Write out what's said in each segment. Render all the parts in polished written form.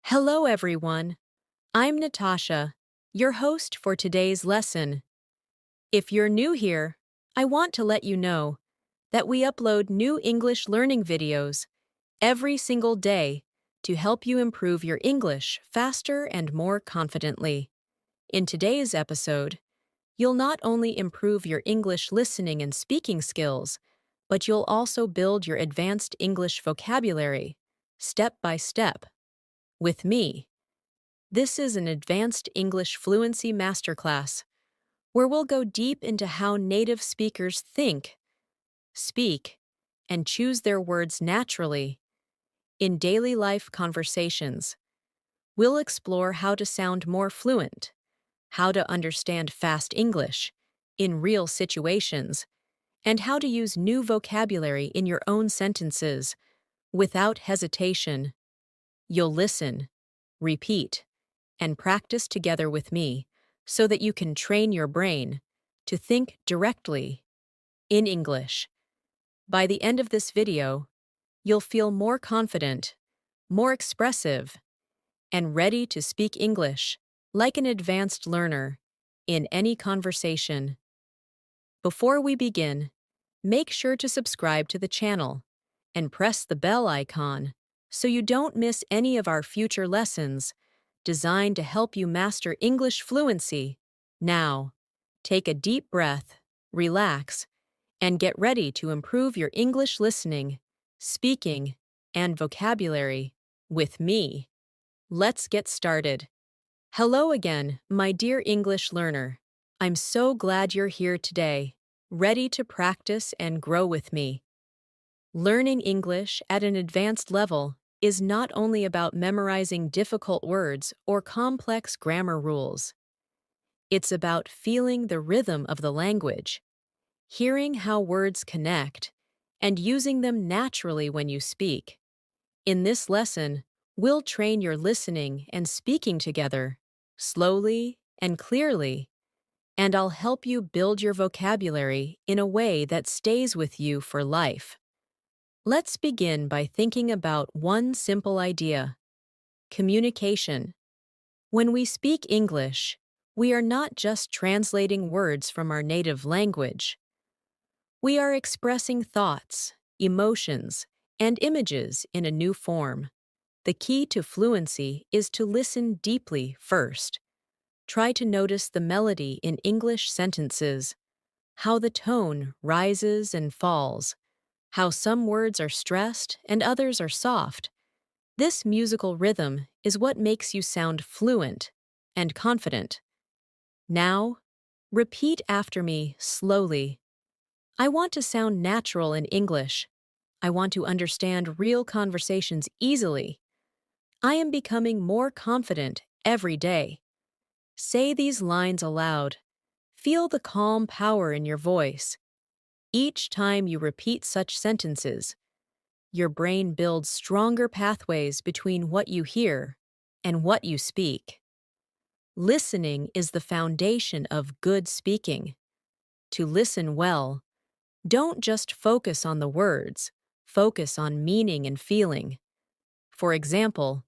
Hello, everyone. I'm Natasha, your host for today's lesson. If you're new here, I want to let you know that we upload new English learning videos every single day to help you improve your English faster and more confidently. In today's episode, you'll not only improve your English listening and speaking skills, but you'll also build your advanced English vocabulary, step by step, with me. This is an advanced English fluency masterclass where we'll go deep into how native speakers think, speak, and choose their words naturally. In daily life conversations, we'll explore how to sound more fluent, how to understand fast English in real situations, and how to use new vocabulary in your own sentences without hesitation. You'll listen, repeat, and practice together with me so that you can train your brain to think directly in English. By the end of this video, you'll feel more confident, more expressive, and ready to speak English like an advanced learner in any conversation. Before we begin, make sure to subscribe to the channel and press the bell icon so you don't miss any of our future lessons designed to help you master English fluency. Now, take a deep breath, relax, and get ready to improve your English listening, speaking, and vocabulary with me. Let's get started. Hello again, my dear English learner. I'm so glad you're here today, ready to practice and grow with me. Learning English at an advanced level is not only about memorizing difficult words or complex grammar rules. It's about feeling the rhythm of the language, hearing how words connect, and using them naturally when you speak. In this lesson, we'll train your listening and speaking together, slowly and clearly, and I'll help you build your vocabulary in a way that stays with you for life. Let's begin by thinking about one simple idea: communication. When we speak English, we are not just translating words from our native language. We are expressing thoughts, emotions, and images in a new form. The key to fluency is to listen deeply first. Try to notice the melody in English sentences, how the tone rises and falls, how some words are stressed and others are soft. This musical rhythm is what makes you sound fluent and confident. Now, repeat after me slowly. I want to sound natural in English. I want to understand real conversations easily. I am becoming more confident every day. Say these lines aloud. Feel the calm power in your voice. Each time you repeat such sentences, your brain builds stronger pathways between what you hear and what you speak. Listening is the foundation of good speaking. To listen well, don't just focus on the words, focus on meaning and feeling. For example,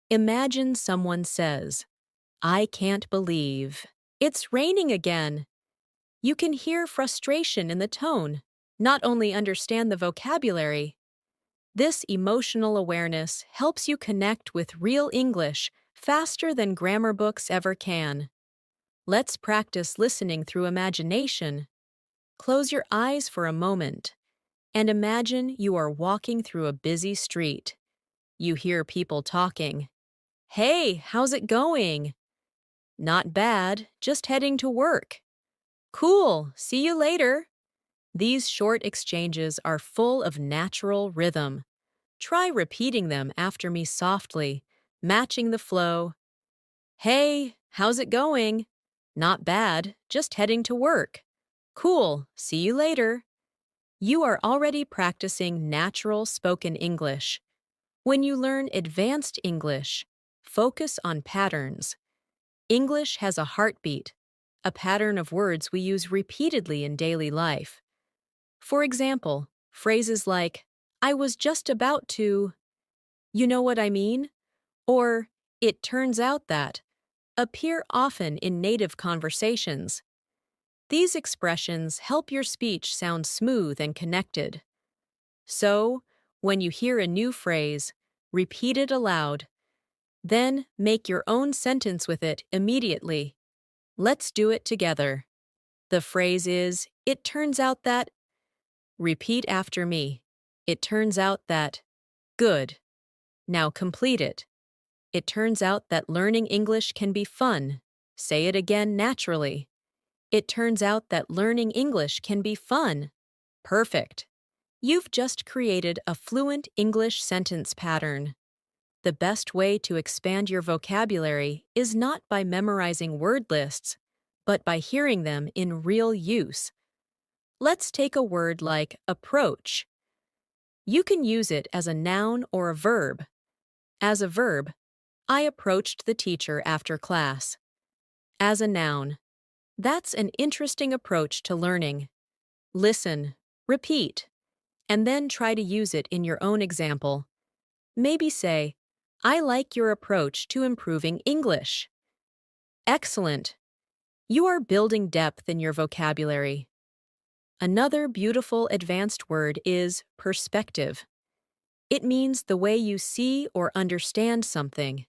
imagine someone says, "I can't believe it's raining again." You can hear frustration in the tone, not only understand the vocabulary. This emotional awareness helps you connect with real English faster than grammar books ever can. Let's practice listening through imagination. Close your eyes for a moment and imagine you are walking through a busy street. You hear people talking. "Hey, how's it going?" "Not bad, just heading to work." "Cool, see you later." These short exchanges are full of natural rhythm. Try repeating them after me softly, matching the flow. "Hey, how's it going?" "Not bad, just heading to work." "Cool, see you later." You are already practicing natural spoken English. When you learn advanced English, focus on patterns. English has a heartbeat, a pattern of words we use repeatedly in daily life. For example, phrases like, "I was just about to," "you know what I mean?" or It turns out that appear often in native conversations. These expressions help your speech sound smooth and connected. So, when you hear a new phrase, repeat it aloud. Then make your own sentence with it immediately. Let's do it together. The phrase is, it turns out that. Repeat after me. It turns out that. Good. Now complete it. It turns out that learning English can be fun. Say it again naturally. It turns out that learning English can be fun. Perfect. You've just created a fluent English sentence pattern. The best way to expand your vocabulary is not by memorizing word lists, but by hearing them in real use. Let's take a word like approach. You can use it as a noun or a verb. As a verb, I approached the teacher after class. As a noun, that's an interesting approach to learning. Listen, repeat, and then try to use it in your own example. Maybe say, I like your approach to improving English. Excellent. You are building depth in your vocabulary. Another beautiful advanced word is perspective. It means the way you see or understand something.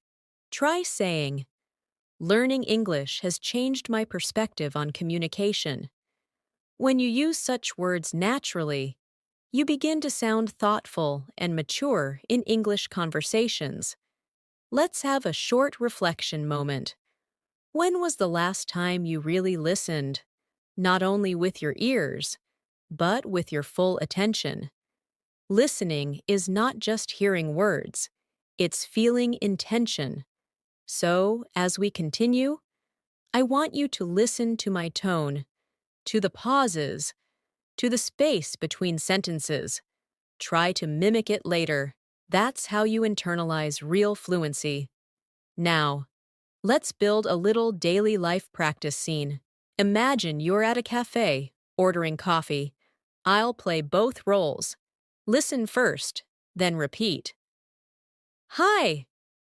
Try saying, learning English has changed my perspective on communication. When you use such words naturally, you begin to sound thoughtful and mature in English conversations. Let's have a short reflection moment. When was the last time you really listened, not only with your ears, but with your full attention? Listening is not just hearing words, it's feeling intention. So, as we continue, I want you to listen to my tone, to the pauses, to the space between sentences. Try to mimic it later. That's how you internalize real fluency. Now, let's build a little daily life practice scene. Imagine you're at a cafe, ordering coffee. I'll play both roles. Listen first, then repeat. Hi,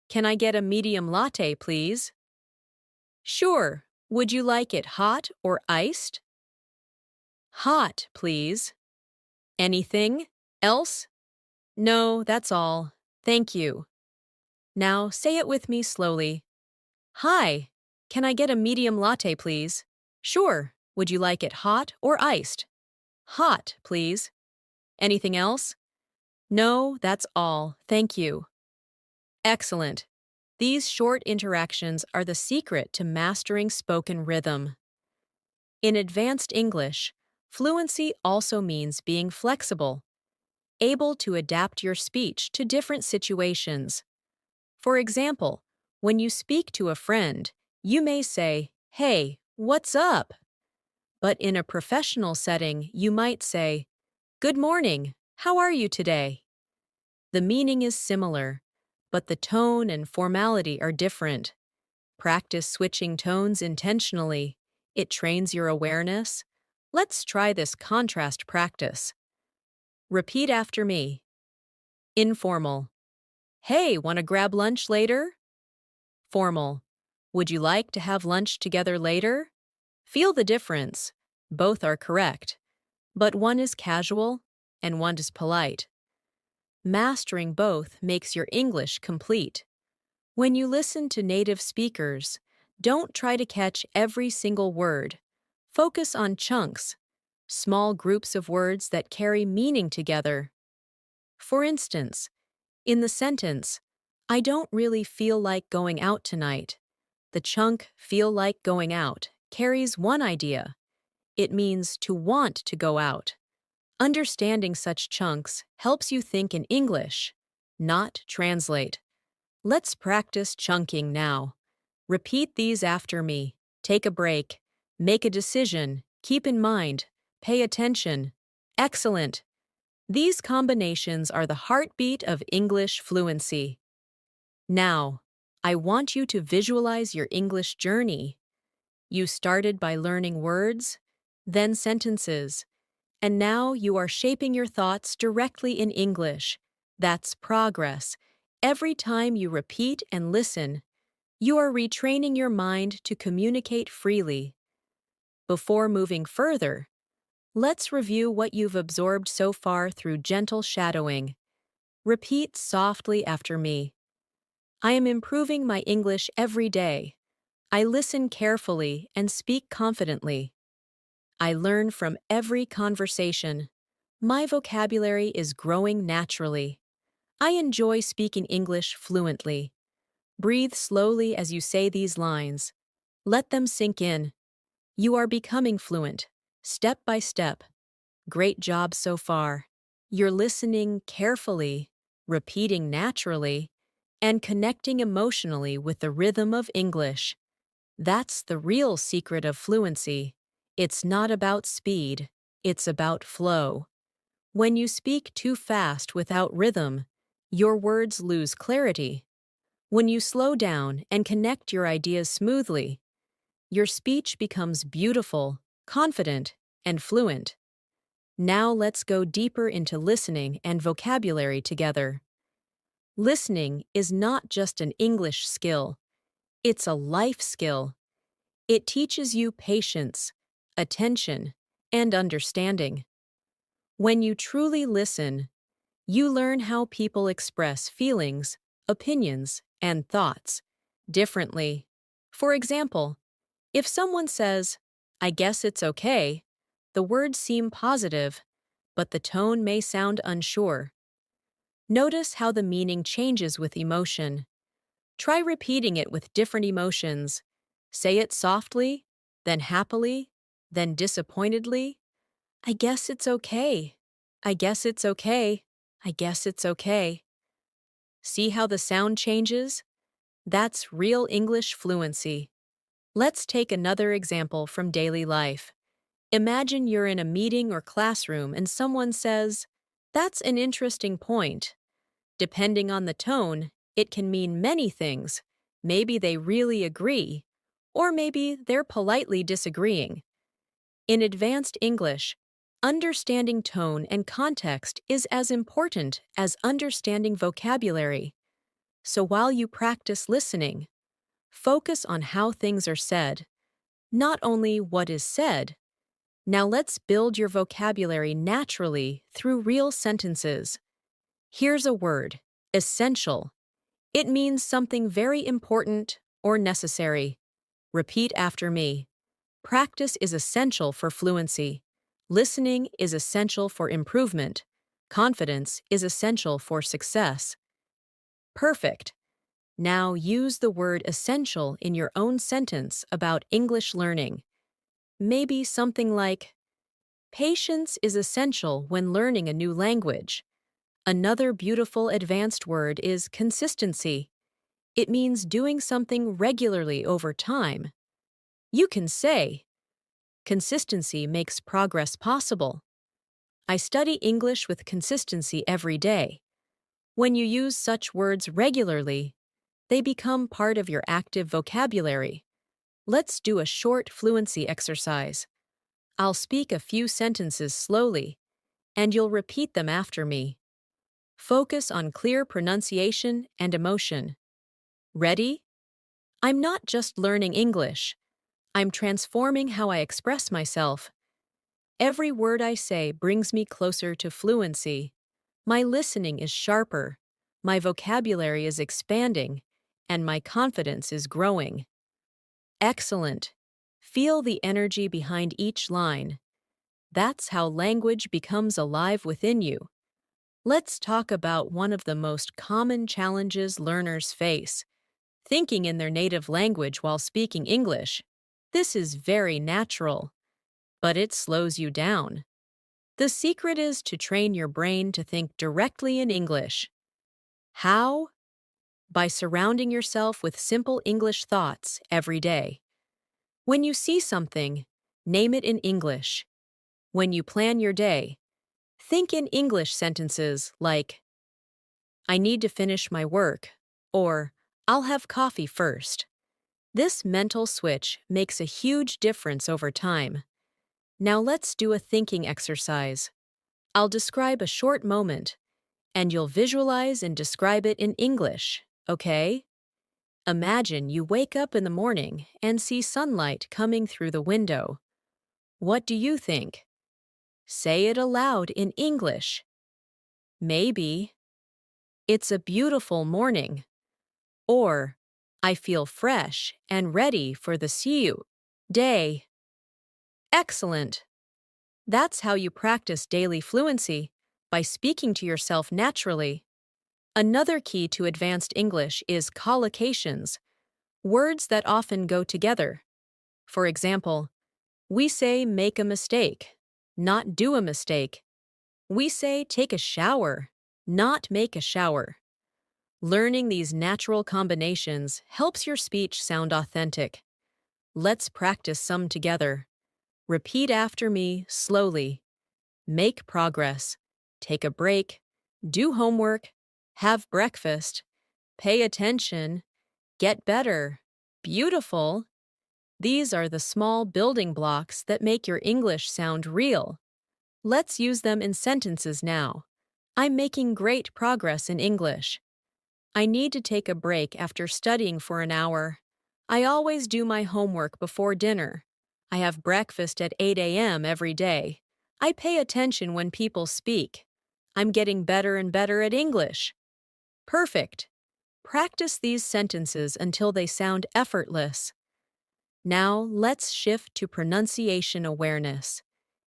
can I get a medium latte, please? Sure. Would you like it hot or iced? Hot, please. Anything else? No, that's all. Thank you. Now say it with me slowly. Hi, can I get a medium latte, please? Sure. Would you like it hot or iced? Hot, please. Anything else? No, that's all. Thank you. Excellent. These short interactions are the secret to mastering spoken rhythm. In advanced English, fluency also means being flexible, able to adapt your speech to different situations. For example, when you speak to a friend, you may say, "Hey, what's up?" But in a professional setting, you might say, "Good morning, how are you today?" The meaning is similar, but the tone and formality are different. Practice switching tones intentionally. It trains your awareness. Let's try this contrast practice. Repeat after me. Informal. Hey, want to grab lunch later? Formal. Would you like to have lunch together later? Feel the difference. Both are correct, but one is casual and one is polite. Mastering both makes your English complete. When you listen to native speakers, don't try to catch every single word. Focus on chunks, small groups of words that carry meaning together. For instance, in the sentence, I don't really feel like going out tonight. The chunk feel like going out carries one idea. It means to want to go out. Understanding such chunks helps you think in English, not translate. Let's practice chunking now. Repeat these after me. Take a break. Make a decision. Keep in mind. Pay attention. Excellent. These combinations are the heartbeat of English fluency. Now, I want you to visualize your English journey. You started by learning words, then sentences, and now you are shaping your thoughts directly in English. That's progress. Every time you repeat and listen, You are retraining your mind to communicate freely. Before moving further, let's review what you've absorbed so far through gentle shadowing. Repeat softly after me. I am improving my English every day. I listen carefully and speak confidently. I learn from every conversation. My vocabulary is growing naturally. I enjoy speaking English fluently. Breathe slowly as you say these lines. Let them sink in. You are becoming fluent, step by step. Great job so far. You're listening carefully, repeating naturally, and connecting emotionally with the rhythm of English. That's the real secret of fluency. It's not about speed, it's about flow. When you speak too fast without rhythm, your words lose clarity. When you slow down and connect your ideas smoothly, your speech becomes beautiful, confident, and fluent. Now let's go deeper into listening and vocabulary together. Listening is not just an English skill, it's a life skill. It teaches you patience, attention, and understanding. When you truly listen, you learn how people express feelings, opinions, and thoughts differently. For example, if someone says, "I guess it's okay," the words seem positive, but the tone may sound unsure. Notice how the meaning changes with emotion. Try repeating it with different emotions. Say it softly, then happily, then disappointedly. I guess it's okay. I guess it's okay. I guess it's okay. See how the sound changes? That's real English fluency. Let's take another example from daily life. Imagine you're in a meeting or classroom and someone says, "That's an interesting point." Depending on the tone, it can mean many things. Maybe they really agree, or maybe they're politely disagreeing. In advanced English, understanding tone and context is as important as understanding vocabulary. So while you practice listening, focus on how things are said, not only what is said. Now let's build your vocabulary naturally through real sentences. Here's a word, essential. It means something very important or necessary. Repeat after me. Practice is essential for fluency. Listening is essential for improvement. Confidence is essential for success. Perfect. Now use the word essential in your own sentence about English learning. Maybe something like, "Patience is essential when learning a new language." Another beautiful advanced word is consistency. It means doing something regularly over time. You can say, "Consistency makes progress possible." I study English with consistency every day. When you use such words regularly, they become part of your active vocabulary. Let's do a short fluency exercise. I'll speak a few sentences slowly, and you'll repeat them after me. Focus on clear pronunciation and emotion. Ready? I'm not just learning English. I'm transforming how I express myself. Every word I say brings me closer to fluency. My listening is sharper, my vocabulary is expanding, and my confidence is growing. Excellent. Feel the energy behind each line. That's how language becomes alive within you. Let's talk about one of the most common challenges learners face: thinking in their native language while speaking English. This is very natural, but it slows you down. The secret is to train your brain to think directly in English. How? By surrounding yourself with simple English thoughts every day. When you see something, name it in English. When you plan your day, think in English sentences like, "I need to finish my work," or "I'll have coffee first." This mental switch makes a huge difference over time. Now let's do a thinking exercise. I'll describe a short moment, and you'll visualize and describe it in English, okay? Imagine you wake up in the morning and see sunlight coming through the window. What do you think? Say it aloud in English. Maybe, "It's a beautiful morning," or "I feel fresh and ready for the new day." Excellent! That's how you practice daily fluency, by speaking to yourself naturally. Another key to advanced English is collocations, words that often go together. For example, we say make a mistake, not do a mistake. We say take a shower, not make a shower. Learning these natural combinations helps your speech sound authentic. Let's practice some together. Repeat after me slowly. Make progress. Take a break. Do homework. Have breakfast. Pay attention. Get better. Beautiful. These are the small building blocks that make your English sound real. Let's use them in sentences now. I'm making great progress in English. I need to take a break after studying for an hour. I always do my homework before dinner. I have breakfast at 8 a.m. every day. I pay attention when people speak. I'm getting better and better at English. Perfect. Practice these sentences until they sound effortless. Now, let's shift to pronunciation awareness.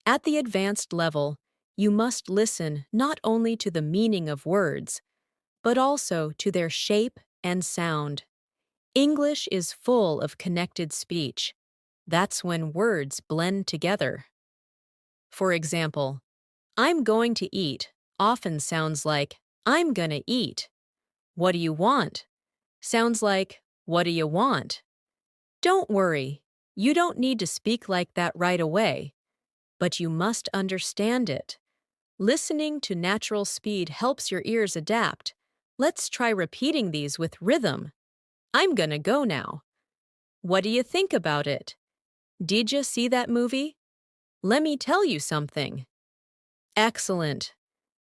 At the advanced level, you must listen not only to the meaning of words, but also to their shape and sound. English is full of connected speech. That's when words blend together. For example, I'm going to eat often sounds like I'm gonna eat. What do you want? Sounds like what do you want? Don't worry, you don't need to speak like that right away, but you must understand it. Listening to natural speed helps your ears adapt. Let's try repeating these with rhythm. I'm gonna go now. What do you think about it? Did you see that movie? Let me tell you something. Excellent.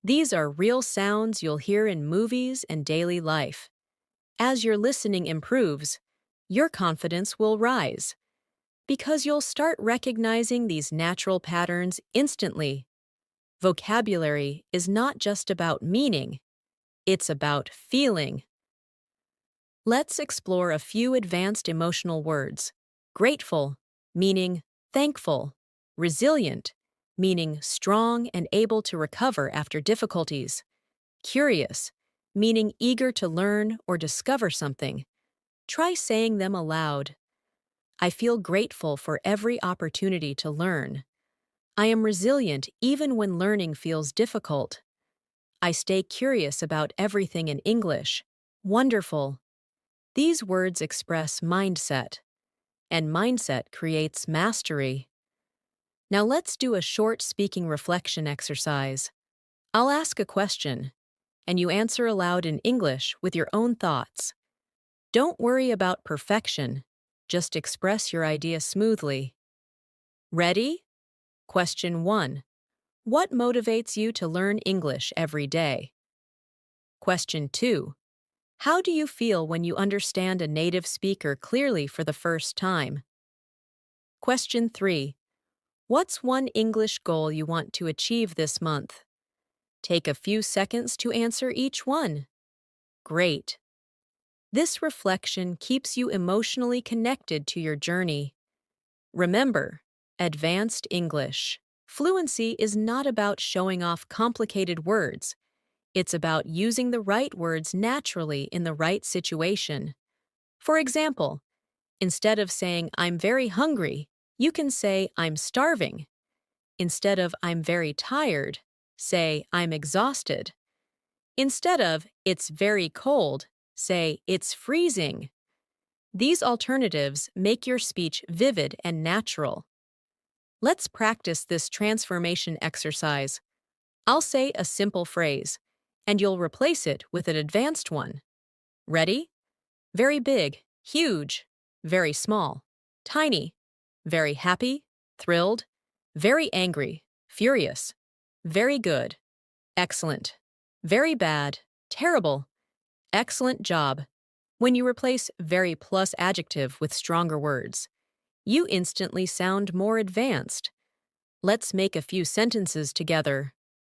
These are real sounds you'll hear in movies and daily life. As your listening improves, your confidence will rise, because you'll start recognizing these natural patterns instantly. Vocabulary is not just about meaning, it's about feeling. Let's explore a few advanced emotional words. Grateful, meaning thankful. Resilient, meaning strong and able to recover after difficulties. Curious, meaning eager to learn or discover something. Try saying them aloud. I feel grateful for every opportunity to learn. I am resilient even when learning feels difficult. I stay curious about everything in English. Wonderful. These words express mindset, and mindset creates mastery. Now let's do a short speaking reflection exercise. I'll ask a question, and you answer aloud in English with your own thoughts. Don't worry about perfection, just express your idea smoothly. Ready? Question 1. What motivates you to learn English every day? Question 2. How do you feel when you understand a native speaker clearly for the first time? Question 3. What's one English goal you want to achieve this month? Take a few seconds to answer each one. Great. This reflection keeps you emotionally connected to your journey. Remember, advanced English. Fluency is not about showing off complicated words. It's about using the right words naturally in the right situation. For example, instead of saying I'm very hungry, you can say I'm starving. Instead of I'm very tired, say I'm exhausted. Instead of it's very cold, say it's freezing. These alternatives make your speech vivid and natural. Let's practice this transformation exercise. I'll say a simple phrase, and you'll replace it with an advanced one. Ready? Very big, huge, very small, tiny, very happy, thrilled, very angry, furious, very good, excellent, very bad, terrible, excellent job. When you replace very plus adjective with stronger words, you instantly sound more advanced. Let's make a few sentences together.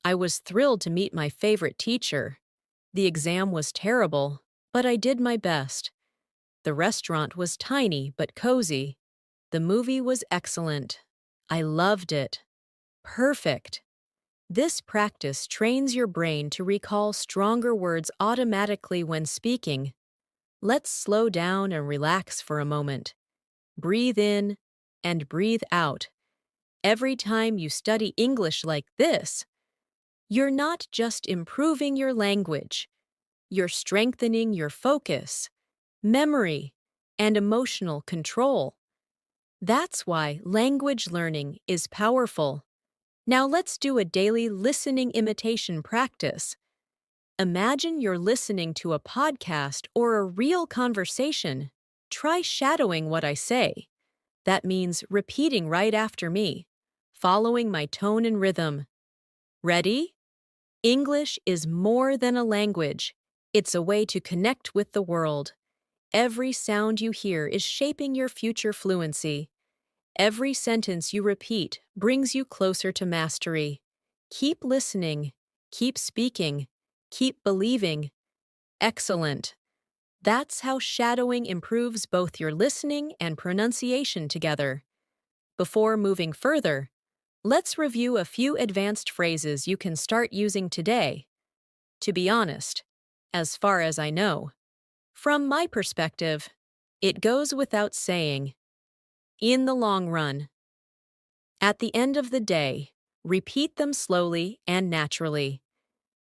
I was thrilled to meet my favorite teacher. The exam was terrible, but I did my best. The restaurant was tiny but cozy. The movie was excellent. I loved it. Perfect. This practice trains your brain to recall stronger words automatically when speaking. Let's slow down and relax for a moment. Breathe in and breathe out. Every time you study English like this, you're not just improving your language, you're strengthening your focus, memory, and emotional control. That's why language learning is powerful. Now let's do a daily listening imitation practice. Imagine you're listening to a podcast or a real conversation. Try shadowing what I say. That means repeating right after me, following my tone and rhythm. Ready? English is more than a language. It's a way to connect with the world. Every sound you hear is shaping your future fluency. Every sentence you repeat brings you closer to mastery. Keep listening, keep speaking, keep believing. Excellent. That's how shadowing improves both your listening and pronunciation together. Before moving further, let's review a few advanced phrases you can start using today. To be honest, as far as I know, from my perspective, it goes without saying. In the long run. At the end of the day, repeat them slowly and naturally.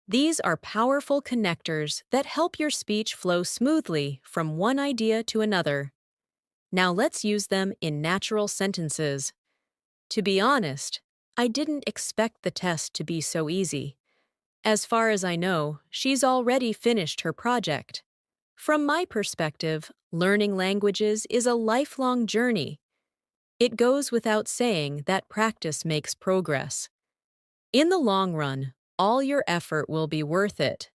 These are powerful connectors that help your speech flow smoothly from one idea to another. Now let's use them in natural sentences. To be honest, I didn't expect the test to be so easy. As far as I know, she's already finished her project. From my perspective, learning languages is a lifelong journey. It goes without saying that practice makes progress. In the long run, all your effort will be worth it.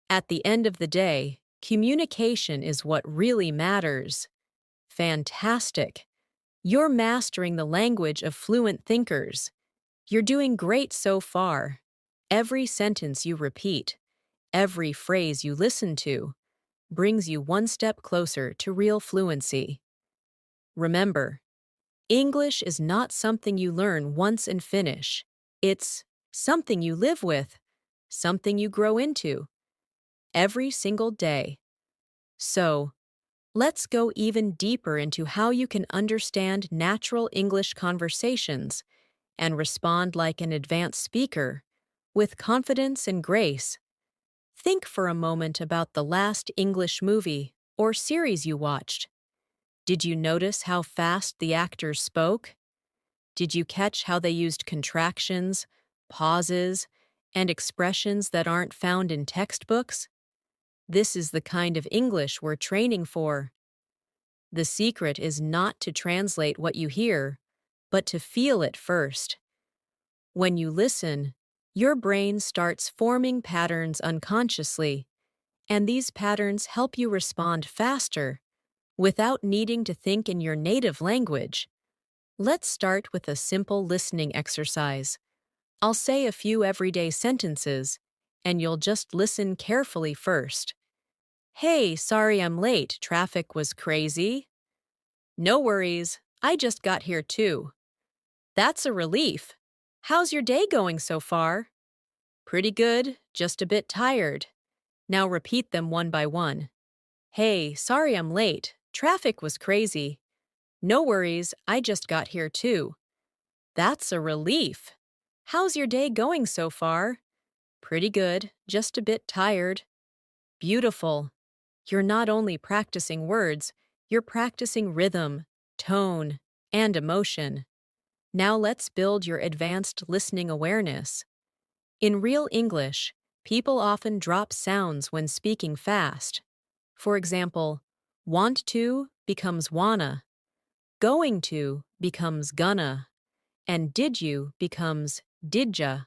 At the end of the day, communication is what really matters. Fantastic. You're mastering the language of fluent thinkers. You're doing great so far. Every sentence you repeat, every phrase you listen to, brings you one step closer to real fluency. Remember, English is not something you learn once and finish. It's something you live with, something you grow into, every single day. So, let's go even deeper into how you can understand natural English conversations and respond like an advanced speaker, with confidence and grace. Think for a moment about the last English movie or series you watched. Did you notice how fast the actors spoke? Did you catch how they used contractions, pauses, and expressions that aren't found in textbooks? This is the kind of English we're training for. The secret is not to translate what you hear, but to feel it first. When you listen, your brain starts forming patterns unconsciously, and these patterns help you respond faster, without needing to think in your native language. Let's start with a simple listening exercise. I'll say a few everyday sentences, and you'll just listen carefully first. Hey, sorry I'm late, traffic was crazy. No worries, I just got here too. That's a relief. How's your day going so far? Pretty good, just a bit tired. Now repeat them one by one. Hey, sorry I'm late, traffic was crazy. No worries, I just got here too. That's a relief. How's your day going so far? Pretty good, just a bit tired. Beautiful. You're not only practicing words, you're practicing rhythm, tone, and emotion. Now let's build your advanced listening awareness. In real English, people often drop sounds when speaking fast. For example, want to becomes wanna, going to becomes gonna, and did you becomes didja.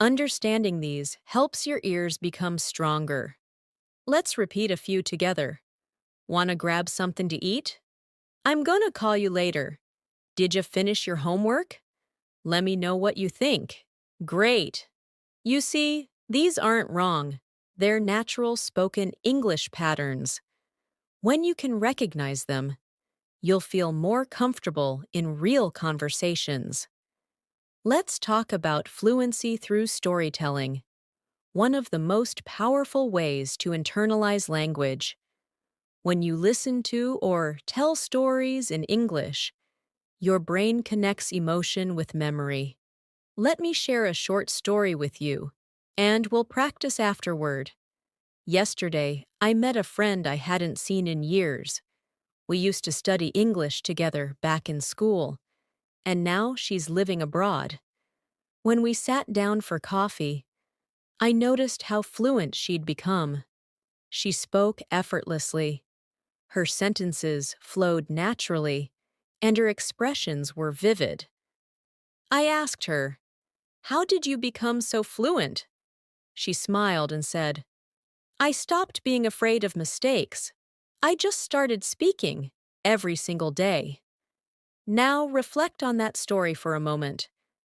Understanding these helps your ears become stronger. Let's repeat a few together. Wanna grab something to eat? I'm gonna call you later. Did you finish your homework? Let me know what you think. Great. You see, these aren't wrong. They're natural spoken English patterns. When you can recognize them, you'll feel more comfortable in real conversations. Let's talk about fluency through storytelling, one of the most powerful ways to internalize language. When you listen to or tell stories in English, your brain connects emotion with memory. Let me share a short story with you, and we'll practice afterward. Yesterday, I met a friend I hadn't seen in years. We used to study English together back in school, and now she's living abroad. When we sat down for coffee, I noticed how fluent she'd become. She spoke effortlessly. Her sentences flowed naturally, and her expressions were vivid. I asked her, "How did you become so fluent?" She smiled and said, "I stopped being afraid of mistakes. I just started speaking every single day." Now reflect on that story for a moment.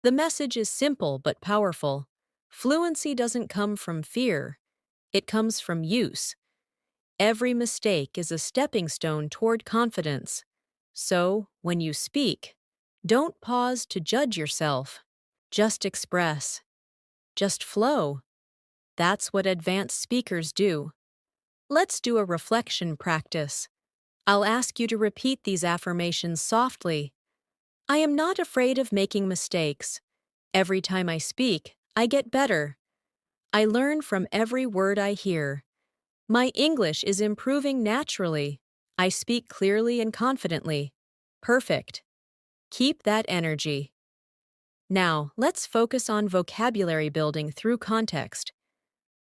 The message is simple but powerful. Fluency doesn't come from fear. It comes from use. Every mistake is a stepping stone toward confidence. So, when you speak, don't pause to judge yourself. Just express. Just flow. That's what advanced speakers do. Let's do a reflection practice. I'll ask you to repeat these affirmations softly. I am not afraid of making mistakes. Every time I speak, I get better. I learn from every word I hear. My English is improving naturally. I speak clearly and confidently. Perfect. Keep that energy. Now, let's focus on vocabulary building through context.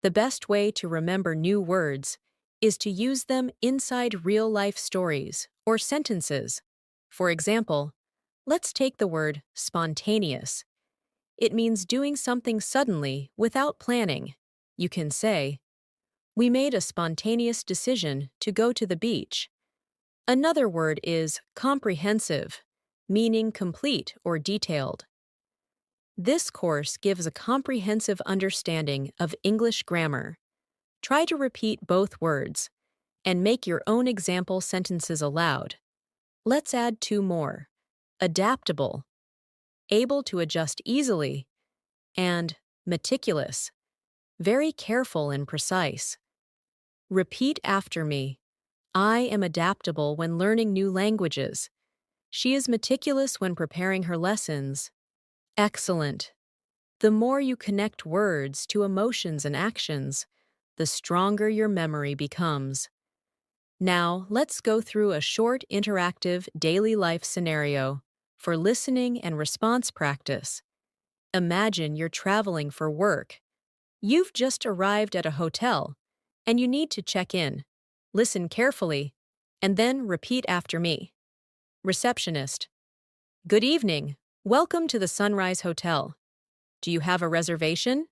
The best way to remember new words is to use them inside real-life stories or sentences. For example, let's take the word spontaneous. It means doing something suddenly without planning. You can say, "We made a spontaneous decision to go to the beach." Another word is comprehensive, meaning complete or detailed. This course gives a comprehensive understanding of English grammar. Try to repeat both words and make your own example sentences aloud. Let's add two more: adaptable, able to adjust easily, and meticulous, very careful and precise. Repeat after me. I am adaptable when learning new languages. She is meticulous when preparing her lessons. Excellent. The more you connect words to emotions and actions, the stronger your memory becomes. Now, let's go through a short interactive daily life scenario for listening and response practice. Imagine you're traveling for work. You've just arrived at a hotel, and you need to check in. Listen carefully, and then repeat after me. Receptionist: Good evening. Welcome to the Sunrise Hotel. Do you have a reservation?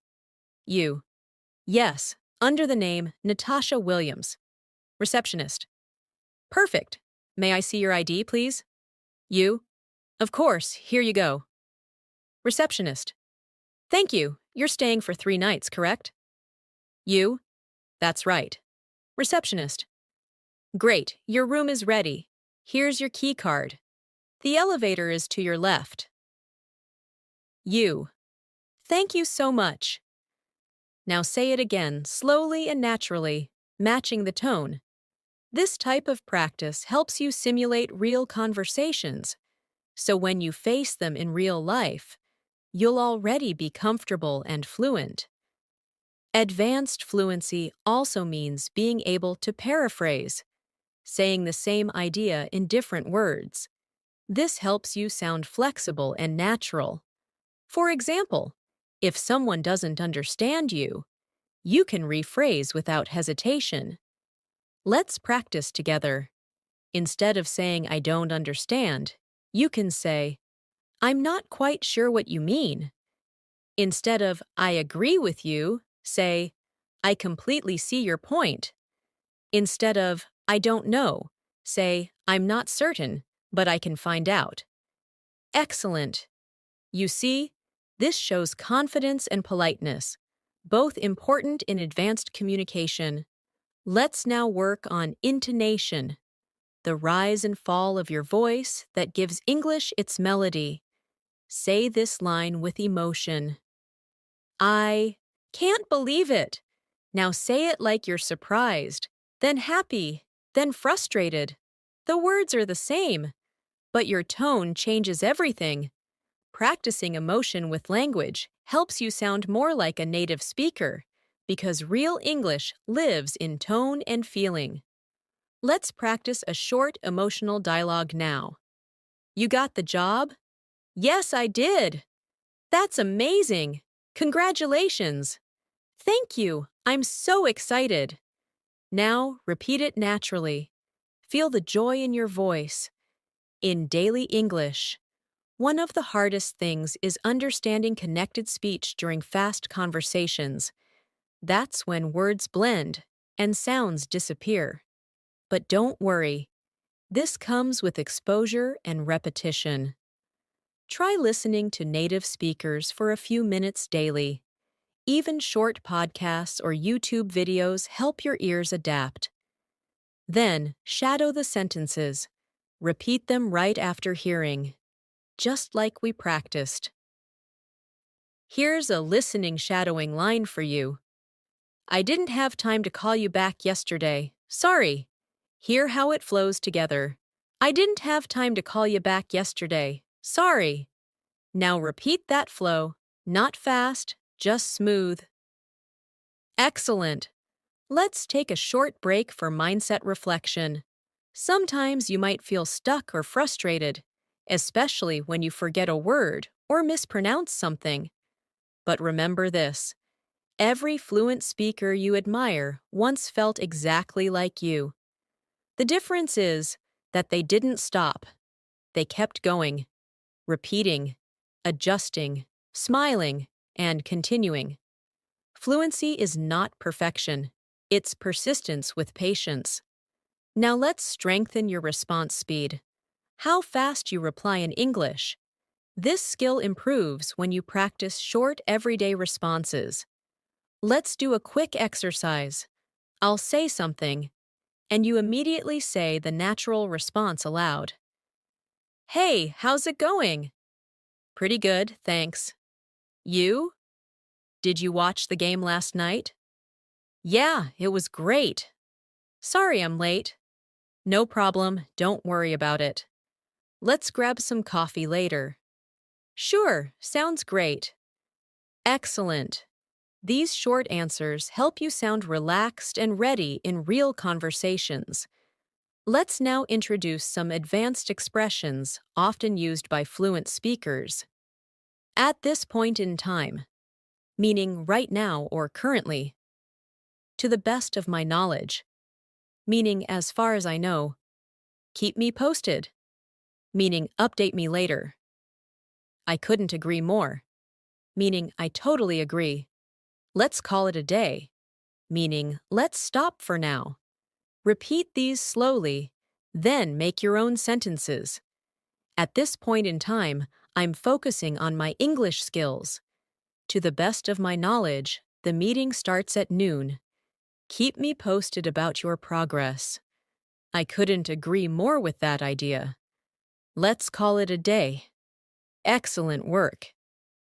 You: Yes, under the name Natasha Williams. Receptionist: Perfect. May I see your ID, please? You: Of course, here you go. Receptionist: Thank you. You're staying for 3 nights, correct? You: That's right. Receptionist: Great, your room is ready. Here's your key card. The elevator is to your left. You: Thank you so much. Now say it again, slowly and naturally, matching the tone. This type of practice helps you simulate real conversations, so when you face them in real life, you'll already be comfortable and fluent. Advanced fluency also means being able to paraphrase, saying the same idea in different words. This helps you sound flexible and natural. For example, if someone doesn't understand you, you can rephrase without hesitation. Let's practice together. Instead of saying "I don't understand," you can say, "I'm not quite sure what you mean." Instead of "I agree with you," say, "I completely see your point." Instead of I don't know. Say, I'm not certain, but I can find out. Excellent. You see, this shows confidence and politeness, both important in advanced communication. Let's now work on intonation, the rise and fall of your voice that gives English its melody. Say this line with emotion. I can't believe it. Now say it like you're surprised, then happy, then frustrated. The words are the same, but your tone changes everything. Practicing emotion with language helps you sound more like a native speaker, because real English lives in tone and feeling. Let's practice a short emotional dialogue now. You got the job? Yes, I did. That's amazing. Congratulations. Thank you. I'm so excited. Now, repeat it naturally. Feel the joy in your voice. In daily English, one of the hardest things is understanding connected speech during fast conversations. That's when words blend and sounds disappear. But don't worry, this comes with exposure and repetition. Try listening to native speakers for a few minutes daily. Even short podcasts or YouTube videos help your ears adapt. Then, shadow the sentences. Repeat them right after hearing, just like we practiced. Here's a listening shadowing line for you. I didn't have time to call you back yesterday. Sorry. Hear how it flows together. I didn't have time to call you back yesterday. Sorry. Now repeat that flow. Not fast, just smooth. Excellent. Let's take a short break for mindset reflection. Sometimes you might feel stuck or frustrated, especially when you forget a word or mispronounce something. But remember this. Every fluent speaker you admire once felt exactly like you. The difference is that they didn't stop. They kept going, repeating, adjusting, smiling, and continuing. Fluency is not perfection. It's persistence with patience. Now let's strengthen your response speed. How fast you reply in English. This skill improves when you practice short, everyday responses. Let's do a quick exercise. I'll say something, and you immediately say the natural response aloud. Hey, how's it going? Pretty good, thanks. You? Did you watch the game last night? Yeah, it was great. Sorry I'm late. No problem, don't worry about it. Let's grab some coffee later. Sure, sounds great. Excellent. These short answers help you sound relaxed and ready in real conversations. Let's now introduce some advanced expressions often used by fluent speakers. At this point in time, meaning right now or currently. To the best of my knowledge, meaning as far as I know. Keep me posted, meaning update me later. I couldn't agree more, meaning I totally agree. Let's call it a day, meaning let's stop for now. Repeat these slowly, then make your own sentences. At this point in time, I'm focusing on my English skills. To the best of my knowledge, the meeting starts at noon. Keep me posted about your progress. I couldn't agree more with that idea. Let's call it a day. Excellent work.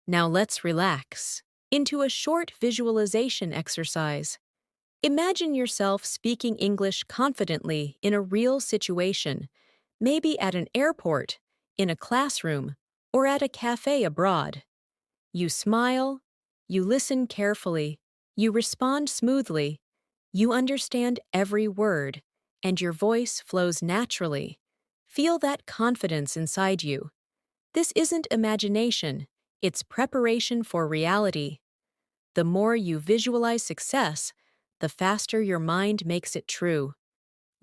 Now let's relax into a short visualization exercise. Imagine yourself speaking English confidently in a real situation, maybe at an airport, in a classroom, or at a cafe abroad. You smile, you listen carefully, you respond smoothly, you understand every word, and your voice flows naturally. Feel that confidence inside you. This isn't imagination, it's preparation for reality. The more you visualize success, the faster your mind makes it true.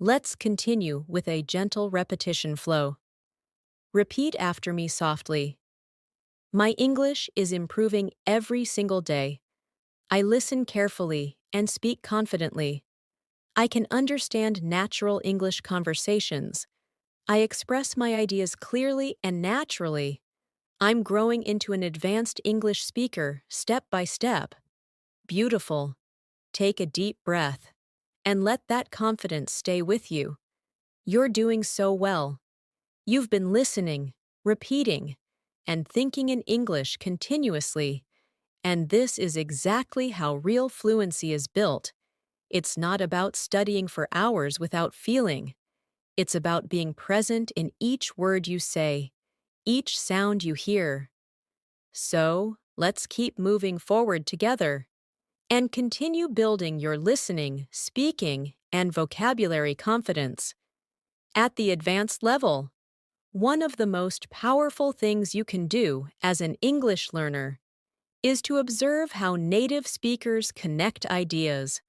Let's continue with a gentle repetition flow. Repeat after me softly. My English is improving every single day. I listen carefully and speak confidently. I can understand natural English conversations. I express my ideas clearly and naturally. I'm growing into an advanced English speaker, step by step. Beautiful. Take a deep breath. And let that confidence stay with you. You're doing so well. You've been listening, repeating, and thinking in English continuously. And this is exactly how real fluency is built. It's not about studying for hours without feeling. It's about being present in each word you say, each sound you hear. So, let's keep moving forward together and continue building your listening, speaking, and vocabulary confidence. At the advanced level, one of the most powerful things you can do as an English learner is to observe how native speakers connect ideas.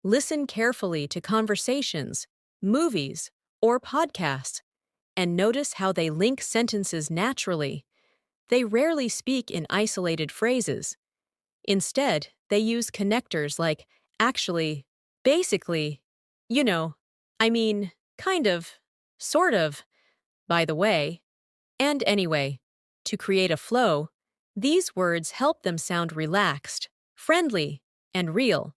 Listen carefully to conversations, movies, or podcasts, and notice how they link sentences naturally. They rarely speak in isolated phrases. Instead, they use connectors like actually, basically, you know, I mean, kind of, sort of, by the way, and anyway. To create a flow, these words help them sound relaxed, friendly, and real.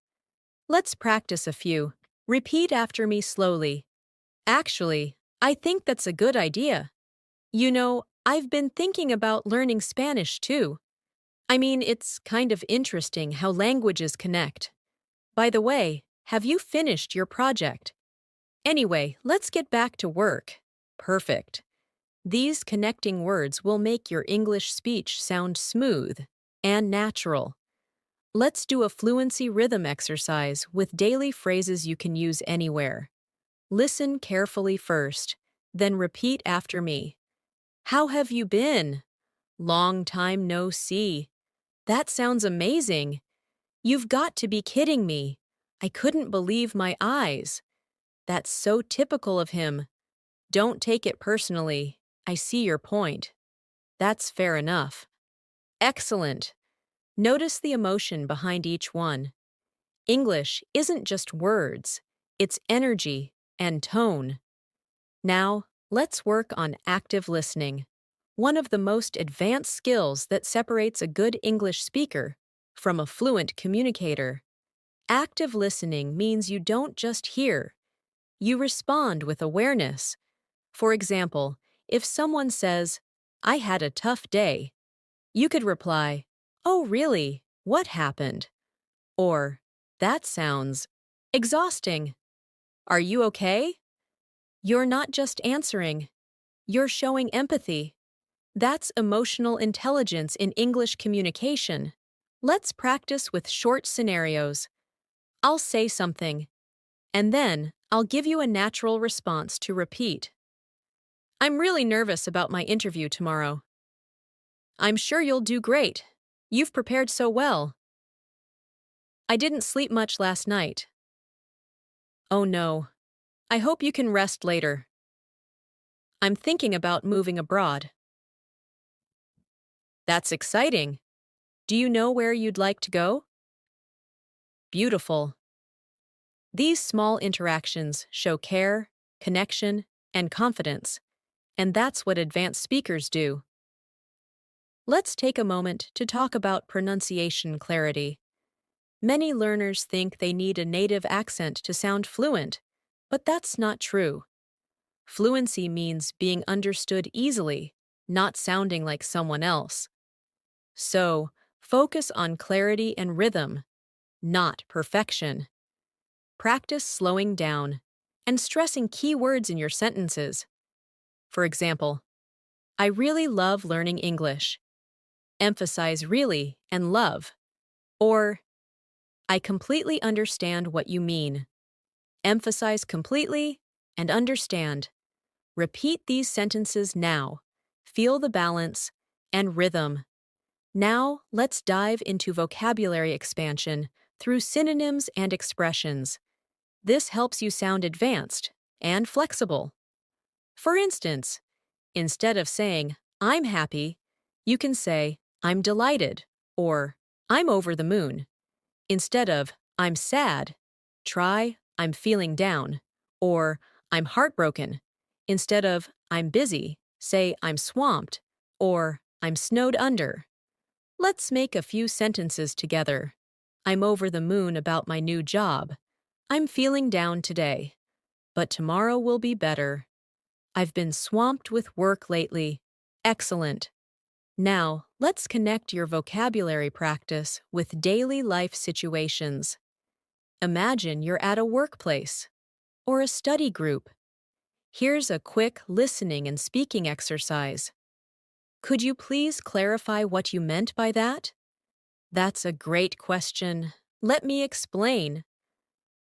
Let's practice a few. Repeat after me slowly. Actually, I think that's a good idea. You know, I've been thinking about learning Spanish too. I mean, it's kind of interesting how languages connect. By the way, have you finished your project? Anyway, let's get back to work. Perfect. These connecting words will make your English speech sound smooth and natural. Let's do a fluency rhythm exercise with daily phrases you can use anywhere. Listen carefully first, then repeat after me. How have you been? Long time no see. That sounds amazing. You've got to be kidding me. I couldn't believe my eyes. That's so typical of him. Don't take it personally. I see your point. That's fair enough. Excellent. Notice the emotion behind each one. English isn't just words, it's energy and tone. Now, let's work on active listening, one of the most advanced skills that separates a good English speaker from a fluent communicator. Active listening means you don't just hear, you respond with awareness. For example, if someone says, "I had a tough day," you could reply, "Oh, really? What happened?" Or, "That sounds exhausting. Are you okay?" You're not just answering, you're showing empathy. That's emotional intelligence in English communication. Let's practice with short scenarios. I'll say something, and then I'll give you a natural response to repeat. I'm really nervous about my interview tomorrow. I'm sure you'll do great. You've prepared so well. I didn't sleep much last night. Oh no. I hope you can rest later. I'm thinking about moving abroad. That's exciting. Do you know where you'd like to go? Beautiful. These small interactions show care, connection, and confidence, and that's what advanced speakers do. Let's take a moment to talk about pronunciation clarity. Many learners think they need a native accent to sound fluent, but that's not true. Fluency means being understood easily, not sounding like someone else. So, focus on clarity and rhythm, not perfection. Practice slowing down and stressing key words in your sentences. For example, I really love learning English. Emphasize really and love. Or, I completely understand what you mean. Emphasize completely and understand. Repeat these sentences now. Feel the balance and rhythm. Now, let's dive into vocabulary expansion through synonyms and expressions. This helps you sound advanced and flexible. For instance, instead of saying, "I'm happy," you can say, "I'm delighted," or "I'm over the moon." Instead of, "I'm sad," try, I'm feeling down, or I'm heartbroken. Instead of I'm busy, say I'm swamped, or I'm snowed under. Let's make a few sentences together. I'm over the moon about my new job. I'm feeling down today, but tomorrow will be better. I've been swamped with work lately. Excellent. Now, let's connect your vocabulary practice with daily life situations. Imagine you're at a workplace or a study group. Here's a quick listening and speaking exercise. Could you please clarify what you meant by that? That's a great question. Let me explain.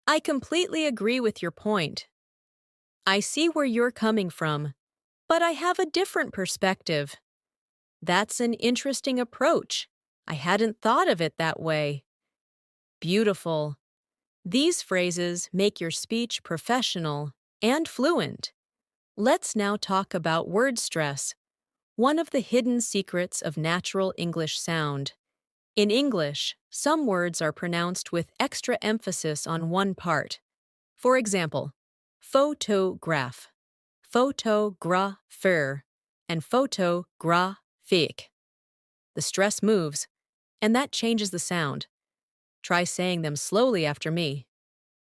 I completely agree with your point. I see where you're coming from, but I have a different perspective. That's an interesting approach. I hadn't thought of it that way. Beautiful. These phrases make your speech professional and fluent. Let's now talk about word stress, one of the hidden secrets of natural English sound. In English, some words are pronounced with extra emphasis on one part. For example, photograph, photographer, and photographic. The stress moves, and that changes the sound. Try saying them slowly after me.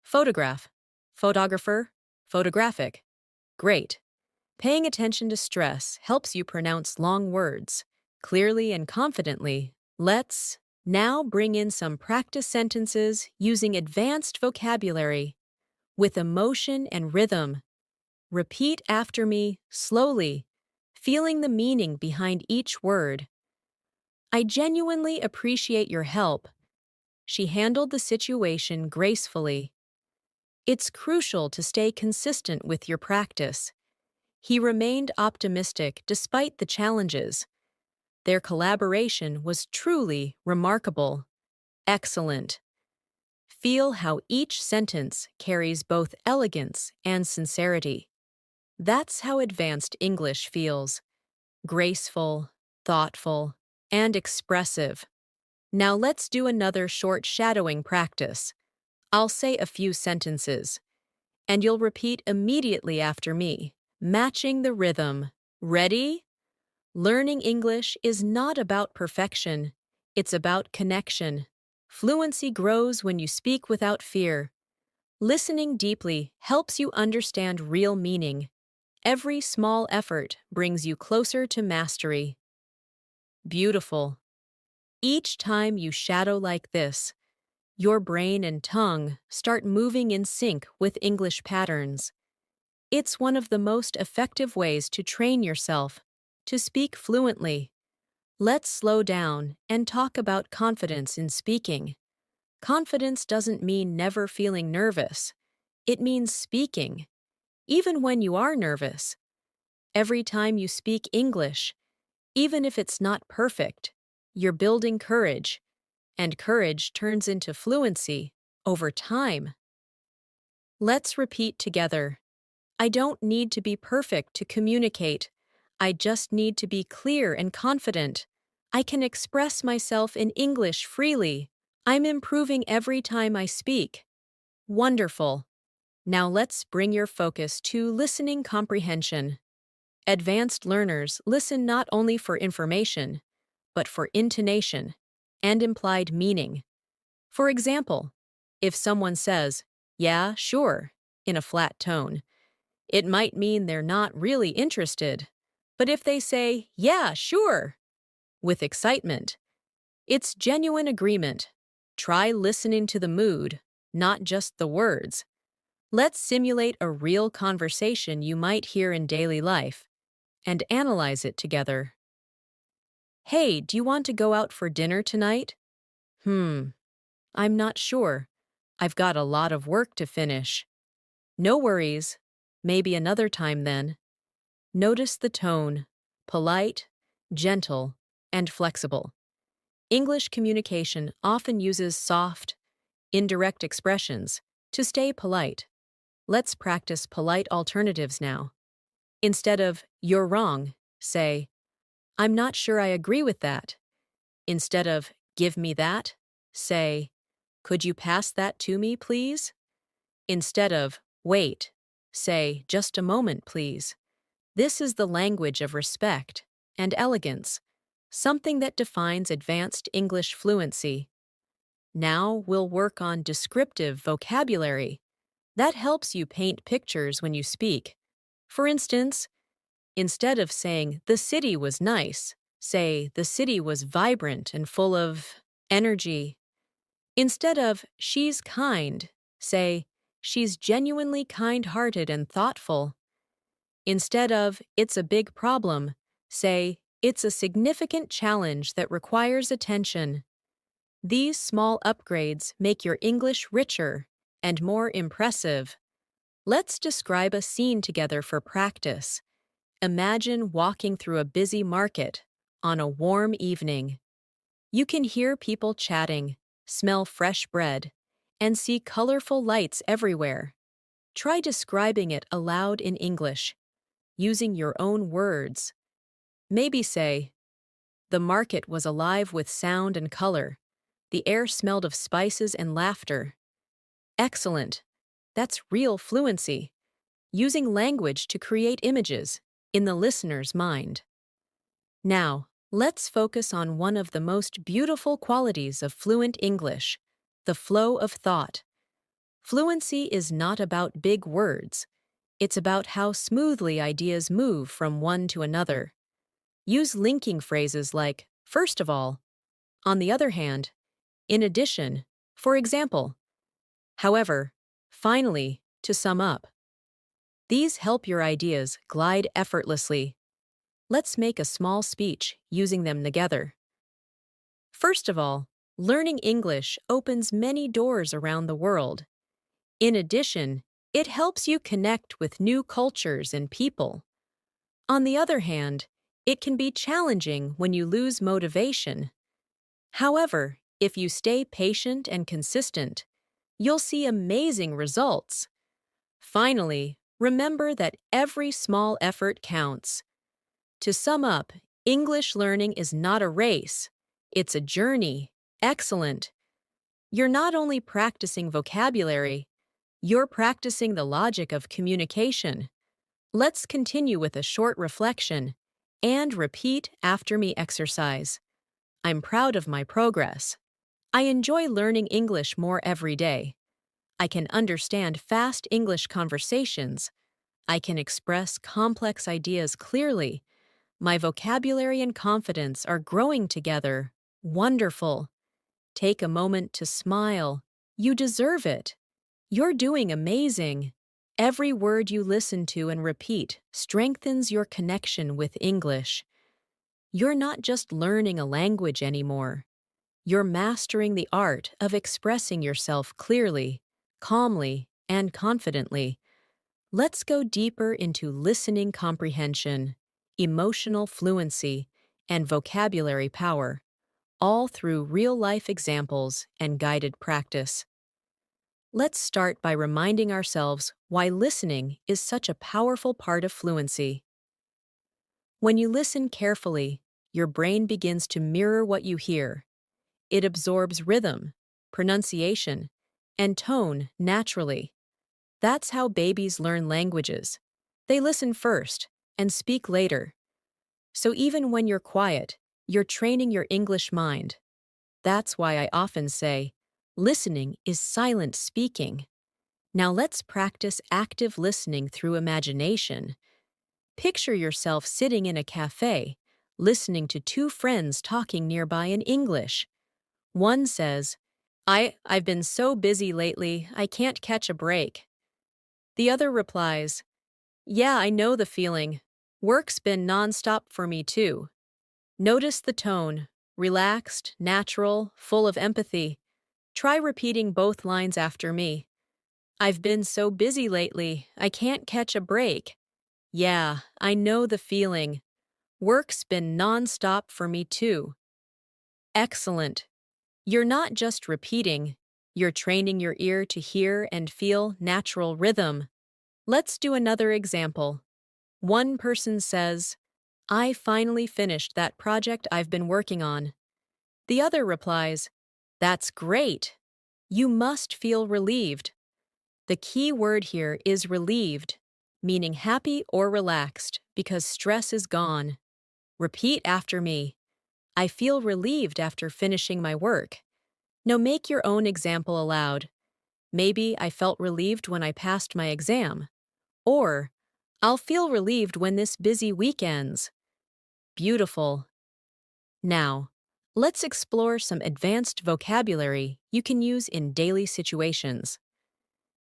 Photograph, photographer, photographic. Great. Paying attention to stress helps you pronounce long words clearly and confidently. Let's now bring in some practice sentences using advanced vocabulary with emotion and rhythm. Repeat after me slowly, feeling the meaning behind each word. I genuinely appreciate your help. She handled the situation gracefully. It's crucial to stay consistent with your practice. He remained optimistic despite the challenges. Their collaboration was truly remarkable. Excellent. Feel how each sentence carries both elegance and sincerity. That's how advanced English feels. Graceful, thoughtful, and expressive. Now let's do another short shadowing practice. I'll say a few sentences, and you'll repeat immediately after me, matching the rhythm. Ready? Learning English is not about perfection. It's about connection. Fluency grows when you speak without fear. Listening deeply helps you understand real meaning. Every small effort brings you closer to mastery. Beautiful. Each time you shadow like this, your brain and tongue start moving in sync with English patterns. It's one of the most effective ways to train yourself to speak fluently. Let's slow down and talk about confidence in speaking. Confidence doesn't mean never feeling nervous. It means speaking, even when you are nervous. Every time you speak English, even if it's not perfect, you're building courage, and courage turns into fluency over time. Let's repeat together. I don't need to be perfect to communicate. I just need to be clear and confident. I can express myself in English freely. I'm improving every time I speak. Wonderful. Now let's bring your focus to listening comprehension. Advanced learners listen not only for information, but for intonation and implied meaning. For example, if someone says, "Yeah, sure," in a flat tone, it might mean they're not really interested. But if they say, "Yeah, sure," with excitement, it's genuine agreement. Try listening to the mood, not just the words. Let's simulate a real conversation you might hear in daily life and analyze it together. Hey, do you want to go out for dinner tonight? I'm not sure. I've got a lot of work to finish. No worries. Maybe another time then. Notice the tone. Polite, gentle, and flexible. English communication often uses soft, indirect expressions to stay polite. Let's practice polite alternatives now. Instead of, "You're wrong," say, "I'm not sure I agree with that." Instead of, "Give me that," say, "Could you pass that to me, please?" Instead of, wait, say, just a moment, please. This is the language of respect and elegance, something that defines advanced English fluency. Now we'll work on descriptive vocabulary. That helps you paint pictures when you speak. For instance, instead of saying, the city was nice, say, the city was vibrant and full of energy. Instead of, she's kind, say, she's genuinely kind-hearted and thoughtful. Instead of, it's a big problem, say, it's a significant challenge that requires attention. These small upgrades make your English richer and more impressive. Let's describe a scene together for practice. Imagine walking through a busy market on a warm evening. You can hear people chatting, smell fresh bread, and see colorful lights everywhere. Try describing it aloud in English, using your own words. Maybe say, the market was alive with sound and color. The air smelled of spices and laughter. Excellent. That's real fluency, using language to create images in the listener's mind. Now, let's focus on one of the most beautiful qualities of fluent English, the flow of thought. Fluency is not about big words. It's about how smoothly ideas move from one to another. Use linking phrases like, first of all. On the other hand, in addition, for example. However, finally, to sum up. These help your ideas glide effortlessly. Let's make a small speech using them together. First of all, learning English opens many doors around the world. In addition, it helps you connect with new cultures and people. On the other hand, it can be challenging when you lose motivation. However, if you stay patient and consistent, you'll see amazing results. Finally, remember that every small effort counts. To sum up, English learning is not a race. It's a journey. Excellent. You're not only practicing vocabulary, you're practicing the logic of communication. Let's continue with a short reflection and repeat after me exercise. I'm proud of my progress. I enjoy learning English more every day. I can understand fast English conversations. I can express complex ideas clearly. My vocabulary and confidence are growing together. Wonderful. Take a moment to smile. You deserve it. You're doing amazing. Every word you listen to and repeat strengthens your connection with English. You're not just learning a language anymore. You're mastering the art of expressing yourself clearly, calmly, and confidently. Let's go deeper into listening comprehension, emotional fluency, and vocabulary power, all through real-life examples and guided practice. Let's start by reminding ourselves why listening is such a powerful part of fluency. When you listen carefully, your brain begins to mirror what you hear. It absorbs rhythm, pronunciation, and tone naturally. That's how babies learn languages. They listen first and speak later. So even when you're quiet, you're training your English mind. That's why I often say, listening is silent speaking. Now let's practice active listening through imagination. Picture yourself sitting in a cafe, listening to two friends talking nearby in English. One says, I've been so busy lately, I can't catch a break. The other replies, yeah, I know the feeling. Work's been nonstop for me too. Notice the tone, relaxed, natural, full of empathy. Try repeating both lines after me. I've been so busy lately, I can't catch a break. Yeah, I know the feeling. Work's been nonstop for me too. Excellent. You're not just repeating, you're training your ear to hear and feel natural rhythm. Let's do another example. One person says, I finally finished that project I've been working on. The other replies, that's great. You must feel relieved. The key word here is relieved, meaning happy or relaxed because stress is gone. Repeat after me. I feel relieved after finishing my work. Now make your own example aloud. Maybe I felt relieved when I passed my exam. Or, I'll feel relieved when this busy week ends. Beautiful. Now, let's explore some advanced vocabulary you can use in daily situations.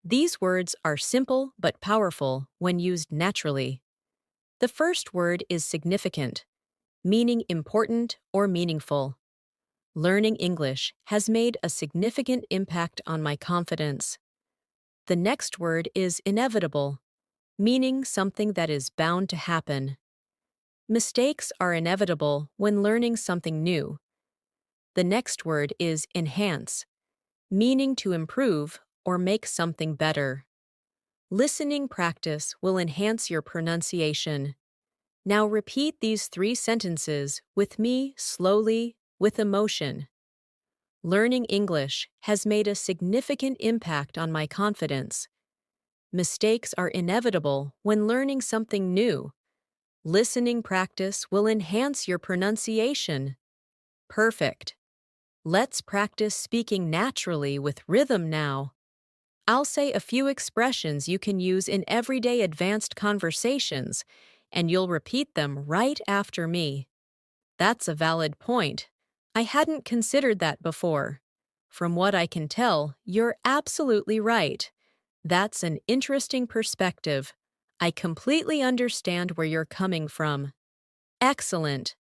These words are simple but powerful when used naturally. The first word is significant, meaning important or meaningful. Learning English has made a significant impact on my confidence. The next word is inevitable, meaning something that is bound to happen. Mistakes are inevitable when learning something new. The next word is enhance, meaning to improve or make something better. Listening practice will enhance your pronunciation. Now repeat these 3 sentences with me slowly, with emotion. Learning English has made a significant impact on my confidence. Mistakes are inevitable when learning something new. Listening practice will enhance your pronunciation. Perfect. Let's practice speaking naturally with rhythm now. I'll say a few expressions you can use in everyday advanced conversations, and you'll repeat them right after me. That's a valid point. I hadn't considered that before. From what I can tell, you're absolutely right. That's an interesting perspective. I completely understand where you're coming from. Excellent.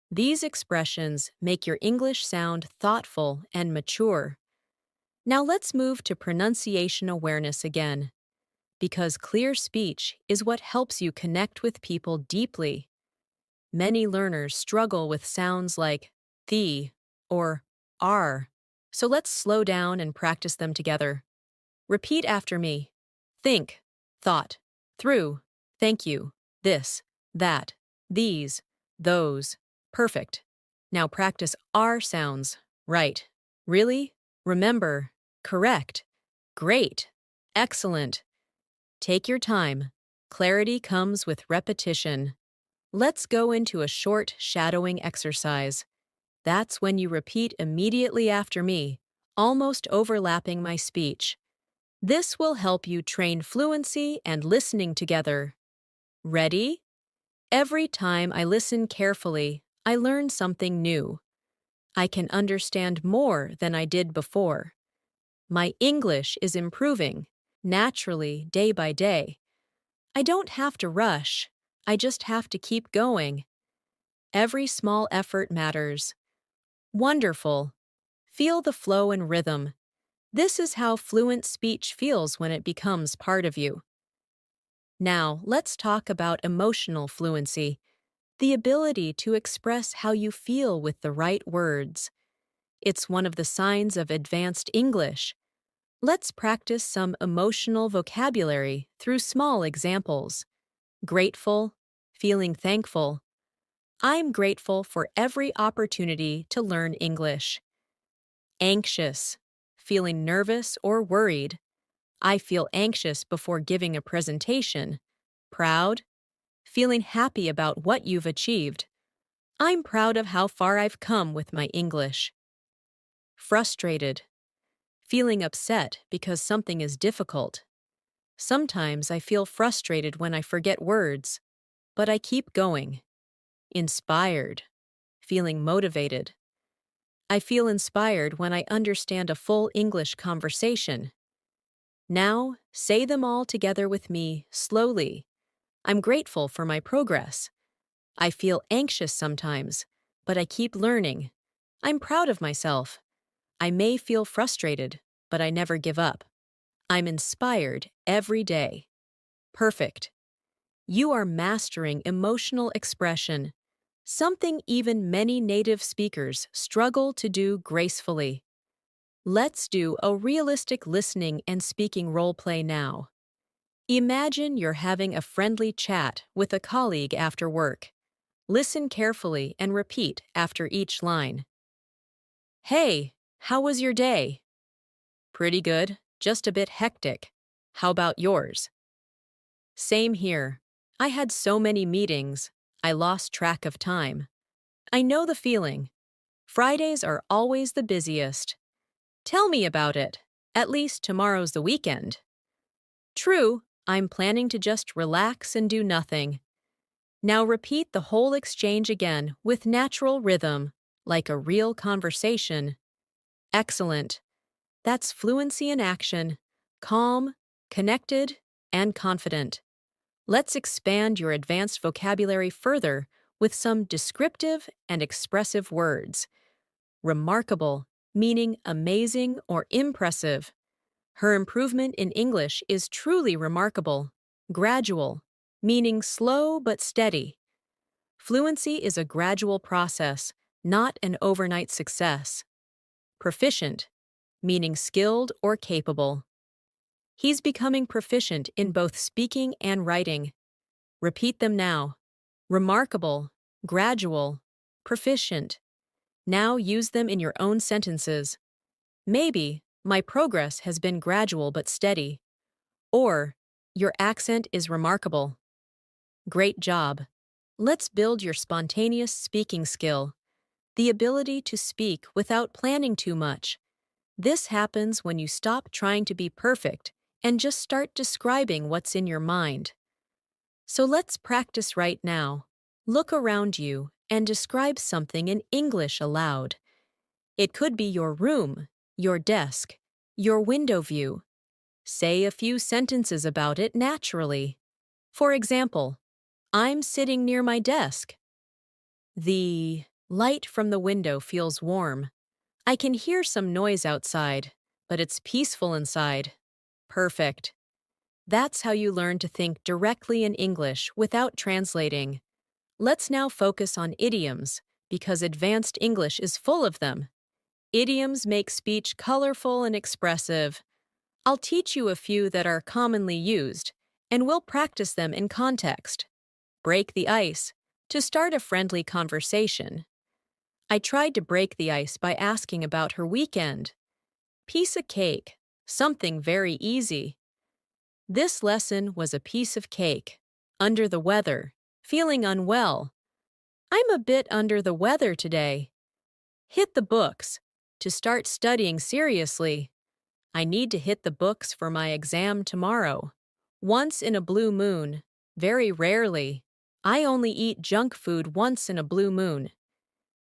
These expressions make your English sound thoughtful and mature. Now let's move to pronunciation awareness again, because clear speech is what helps you connect with people deeply. Many learners struggle with sounds like the or are, so let's slow down and practice them together. Repeat after me. Think, thought, through, thank you, this, that, these, those. Perfect. Now practice R sounds. Right. Really? Remember. Correct. Great. Excellent. Take your time. Clarity comes with repetition. Let's go into a short shadowing exercise. That's when you repeat immediately after me, almost overlapping my speech. This will help you train fluency and listening together. Ready? Every time I listen carefully, I learn something new. I can understand more than I did before. My English is improving, naturally, day by day. I don't have to rush. I just have to keep going. Every small effort matters. Wonderful. Feel the flow and rhythm. This is how fluent speech feels when it becomes part of you. Now, let's talk about emotional fluency, the ability to express how you feel with the right words. It's one of the signs of advanced English. Let's practice some emotional vocabulary through small examples. Grateful, feeling thankful. I'm grateful for every opportunity to learn English. Anxious, feeling nervous or worried. I feel anxious before giving a presentation. Proud, feeling happy about what you've achieved. I'm proud of how far I've come with my English. Frustrated, feeling upset because something is difficult. Sometimes I feel frustrated when I forget words, but I keep going. Inspired, feeling motivated. I feel inspired when I understand a full English conversation. Now, say them all together with me, slowly. I'm grateful for my progress. I feel anxious sometimes, but I keep learning. I'm proud of myself. I may feel frustrated, but I never give up. I'm inspired every day. Perfect. You are mastering emotional expression, something even many native speakers struggle to do gracefully. Let's do a realistic listening and speaking role play now. Imagine you're having a friendly chat with a colleague after work. Listen carefully and repeat after each line. Hey, how was your day? Pretty good, just a bit hectic. How about yours? Same here. I had so many meetings, I lost track of time. I know the feeling. Fridays are always the busiest. Tell me about it. At least tomorrow's the weekend. True, I'm planning to just relax and do nothing. Now repeat the whole exchange again with natural rhythm, like a real conversation. Excellent. That's fluency in action. Calm, connected, and confident. Let's expand your advanced vocabulary further with some descriptive and expressive words. Remarkable, meaning amazing or impressive. Her improvement in English is truly remarkable. Gradual, meaning slow but steady. Fluency is a gradual process, not an overnight success. Proficient, meaning skilled or capable. He's becoming proficient in both speaking and writing. Repeat them now. Remarkable, gradual, proficient. Now use them in your own sentences. Maybe, my progress has been gradual but steady. Or, your accent is remarkable. Great job. Let's build your spontaneous speaking skill, the ability to speak without planning too much. This happens when you stop trying to be perfect and just start describing what's in your mind. So let's practice right now. Look around you and describe something in English aloud. It could be your room, your desk, your window view. Say a few sentences about it naturally. For example, I'm sitting near my desk. The light from the window feels warm. I can hear some noise outside, but it's peaceful inside. Perfect. That's how you learn to think directly in English without translating. Let's now focus on idioms, because advanced English is full of them. Idioms make speech colorful and expressive. I'll teach you a few that are commonly used, and we'll practice them in context. Break the ice, to start a friendly conversation. I tried to break the ice by asking about her weekend. Piece of cake, something very easy. This lesson was a piece of cake. Under the weather, feeling unwell. I'm a bit under the weather today. Hit the books, to start studying seriously. I need to hit the books for my exam tomorrow. Once in a blue moon, very rarely. I only eat junk food once in a blue moon.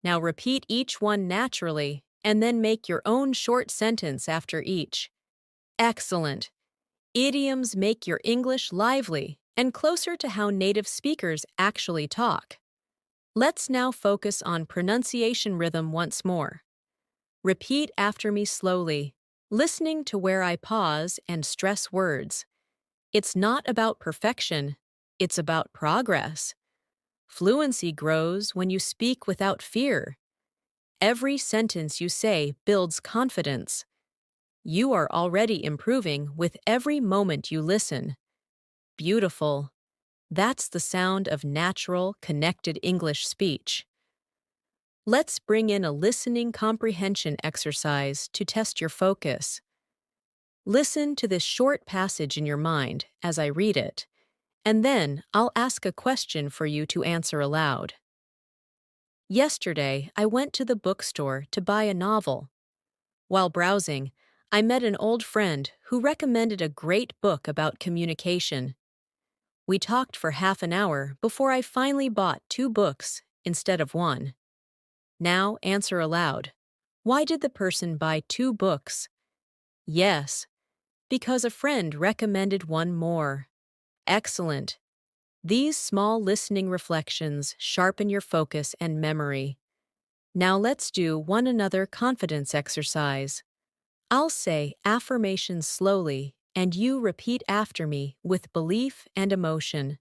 Now repeat each one naturally, and then make your own short sentence after each. Excellent. Idioms make your English lively and closer to how native speakers actually talk. Let's now focus on pronunciation rhythm once more. Repeat after me slowly, listening to where I pause and stress words. It's not about perfection, it's about progress. Fluency grows when you speak without fear. Every sentence you say builds confidence. You are already improving with every moment you listen. Beautiful. That's the sound of natural, connected English speech. Let's bring in a listening comprehension exercise to test your focus. Listen to this short passage in your mind as I read it, and then I'll ask a question for you to answer aloud. Yesterday, I went to the bookstore to buy a novel. While browsing, I met an old friend who recommended a great book about communication. We talked for half an hour before I finally bought 2 books instead of 1. Now answer aloud. Why did the person buy 2 books? Yes, because a friend recommended one more. Excellent. These small listening reflections sharpen your focus and memory. Now let's do one another confidence exercise. I'll say affirmations slowly, and you repeat after me with belief and emotion.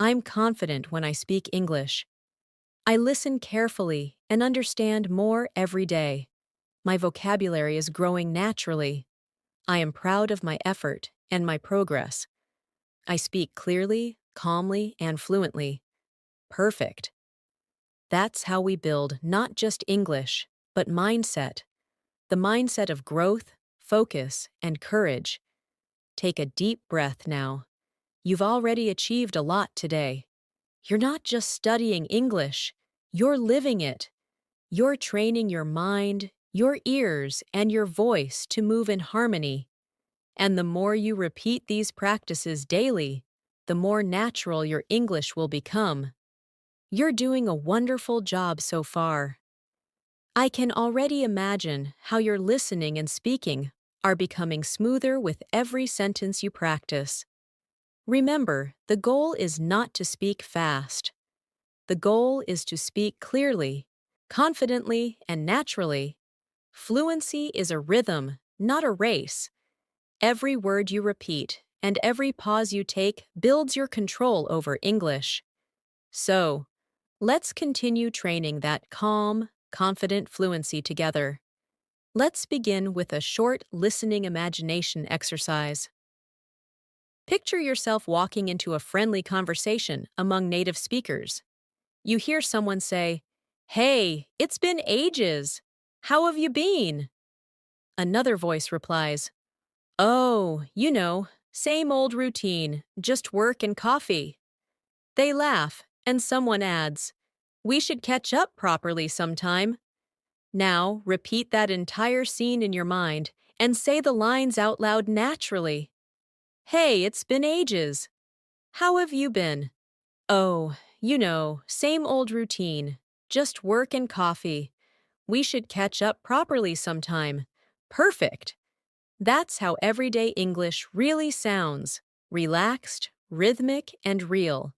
I'm confident when I speak English. I listen carefully and understand more every day. My vocabulary is growing naturally. I am proud of my effort and my progress. I speak clearly, calmly, and fluently. Perfect. That's how we build not just English, but mindset. The mindset of growth, focus, and courage. Take a deep breath now. You've already achieved a lot today. You're not just studying English, you're living it. You're training your mind, your ears, and your voice to move in harmony. And the more you repeat these practices daily, the more natural your English will become. You're doing a wonderful job so far. I can already imagine how your listening and speaking are becoming smoother with every sentence you practice. Remember, the goal is not to speak fast. The goal is to speak clearly, confidently, and naturally. Fluency is a rhythm, not a race. Every word you repeat and every pause you take builds your control over English. So, let's continue training that calm, confident fluency together. Let's begin with a short listening imagination exercise. Picture yourself walking into a friendly conversation among native speakers. You hear someone say, "Hey, it's been ages. How have you been?" Another voice replies, "Oh, same old routine, just work and coffee." They laugh, and someone adds, "We should catch up properly sometime." Now, repeat that entire scene in your mind and say the lines out loud naturally. "Hey, it's been ages. How have you been?" "Oh, same old routine, just work and coffee. We should catch up properly sometime." Perfect! That's how everyday English really sounds: relaxed, rhythmic, and real.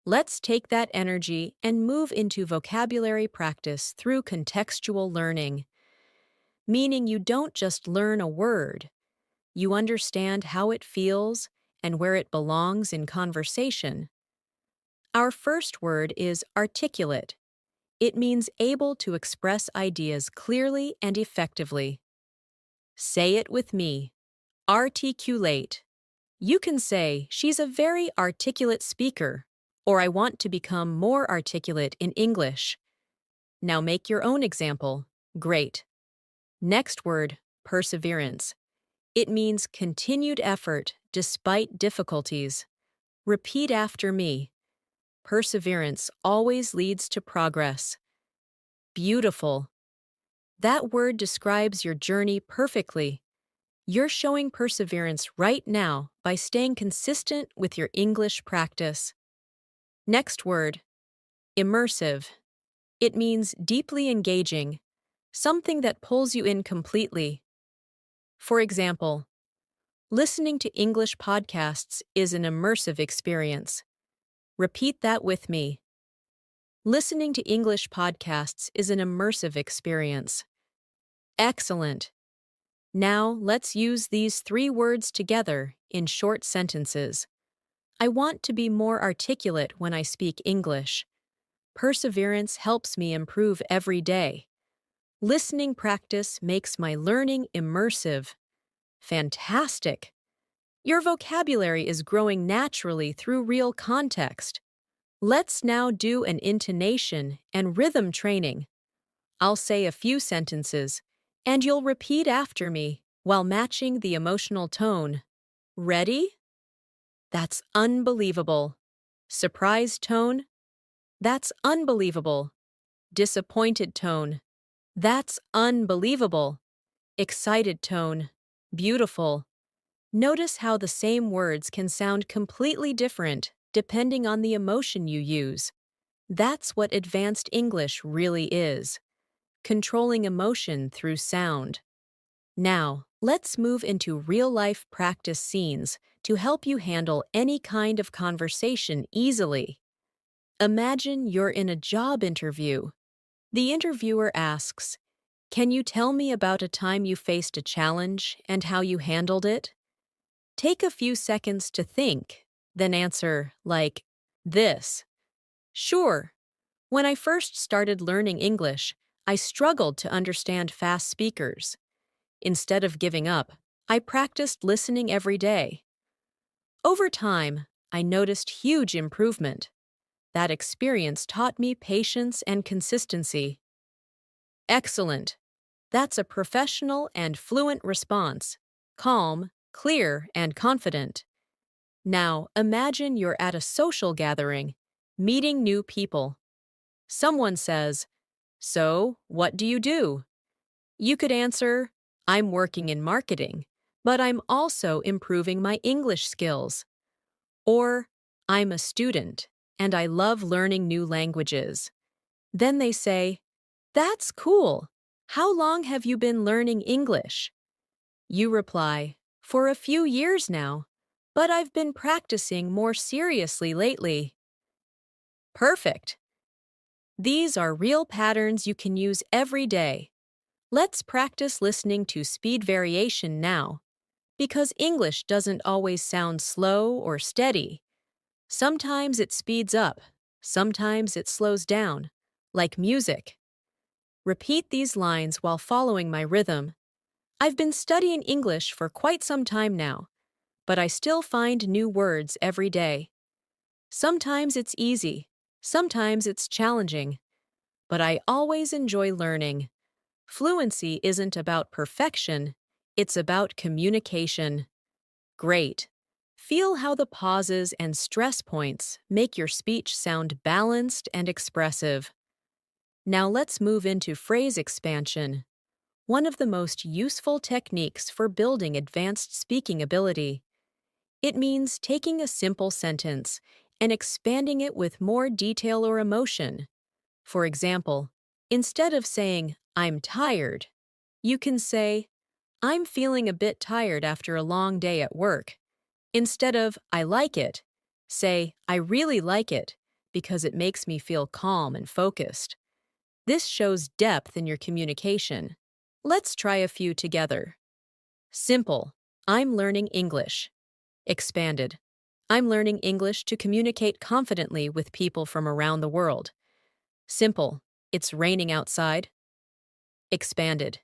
Let's take that energy and move into vocabulary practice through contextual learning, meaning you don't just learn a word, you understand how it feels and where it belongs in conversation. Our first word is articulate. It means able to express ideas clearly and effectively. Say it with me. Articulate. You can say, "She's a very articulate speaker," or "I want to become more articulate in English." Now make your own example. Great. Next word, perseverance. It means continued effort despite difficulties. Repeat after me. Perseverance always leads to progress. Beautiful. That word describes your journey perfectly. You're showing perseverance right now by staying consistent with your English practice. Next word, immersive. It means deeply engaging, something that pulls you in completely. For example, listening to English podcasts is an immersive experience. Repeat that with me. Listening to English podcasts is an immersive experience. Excellent. Now let's use these three words together in short sentences. I want to be more articulate when I speak English. Perseverance helps me improve every day. Listening practice makes my learning immersive. Fantastic! Your vocabulary is growing naturally through real context. Let's now do an intonation and rhythm training. I'll say a few sentences, and you'll repeat after me while matching the emotional tone. Ready? That's unbelievable. Surprised tone? That's unbelievable. Disappointed tone? That's unbelievable. Excited tone? Beautiful. Notice how the same words can sound completely different depending on the emotion you use. That's what advanced English really is: controlling emotion through sound. Now, let's move into real-life practice scenes to help you handle any kind of conversation easily. Imagine you're in a job interview. The interviewer asks, "Can you tell me about a time you faced a challenge and how you handled it?" Take a few seconds to think, then answer like this. "Sure. When I first started learning English, I struggled to understand fast speakers. Instead of giving up, I practiced listening every day. Over time, I noticed huge improvement. That experience taught me patience and consistency." Excellent. That's a professional and fluent response. Calm, clear, and confident. Now, imagine you're at a social gathering, meeting new people. Someone says, "So, what do you do?" You could answer, "I'm working in marketing, but I'm also improving my English skills." Or, "I'm a student, and I love learning new languages." Then they say, "That's cool. How long have you been learning English?" You reply, "For a few years now, but I've been practicing more seriously lately." Perfect. These are real patterns you can use every day. Let's practice listening to speed variation now, because English doesn't always sound slow or steady. Sometimes it speeds up, sometimes it slows down, like music. Repeat these lines while following my rhythm. I've been studying English for quite some time now, but I still find new words every day. Sometimes it's easy, sometimes it's challenging, but I always enjoy learning. Fluency isn't about perfection, it's about communication. Great. Feel how the pauses and stress points make your speech sound balanced and expressive. Now let's move into phrase expansion, one of the most useful techniques for building advanced speaking ability. It means taking a simple sentence and expanding it with more detail or emotion. For example, instead of saying, "I'm tired," you can say, "I'm feeling a bit tired after a long day at work." Instead of, "I like it," say, "I really like it," because it makes me feel calm and focused. This shows depth in your communication. Let's try a few together. Simple. I'm learning English. Expanded. I'm learning English to communicate confidently with people from around the world. Simple. It's raining outside. Expanded.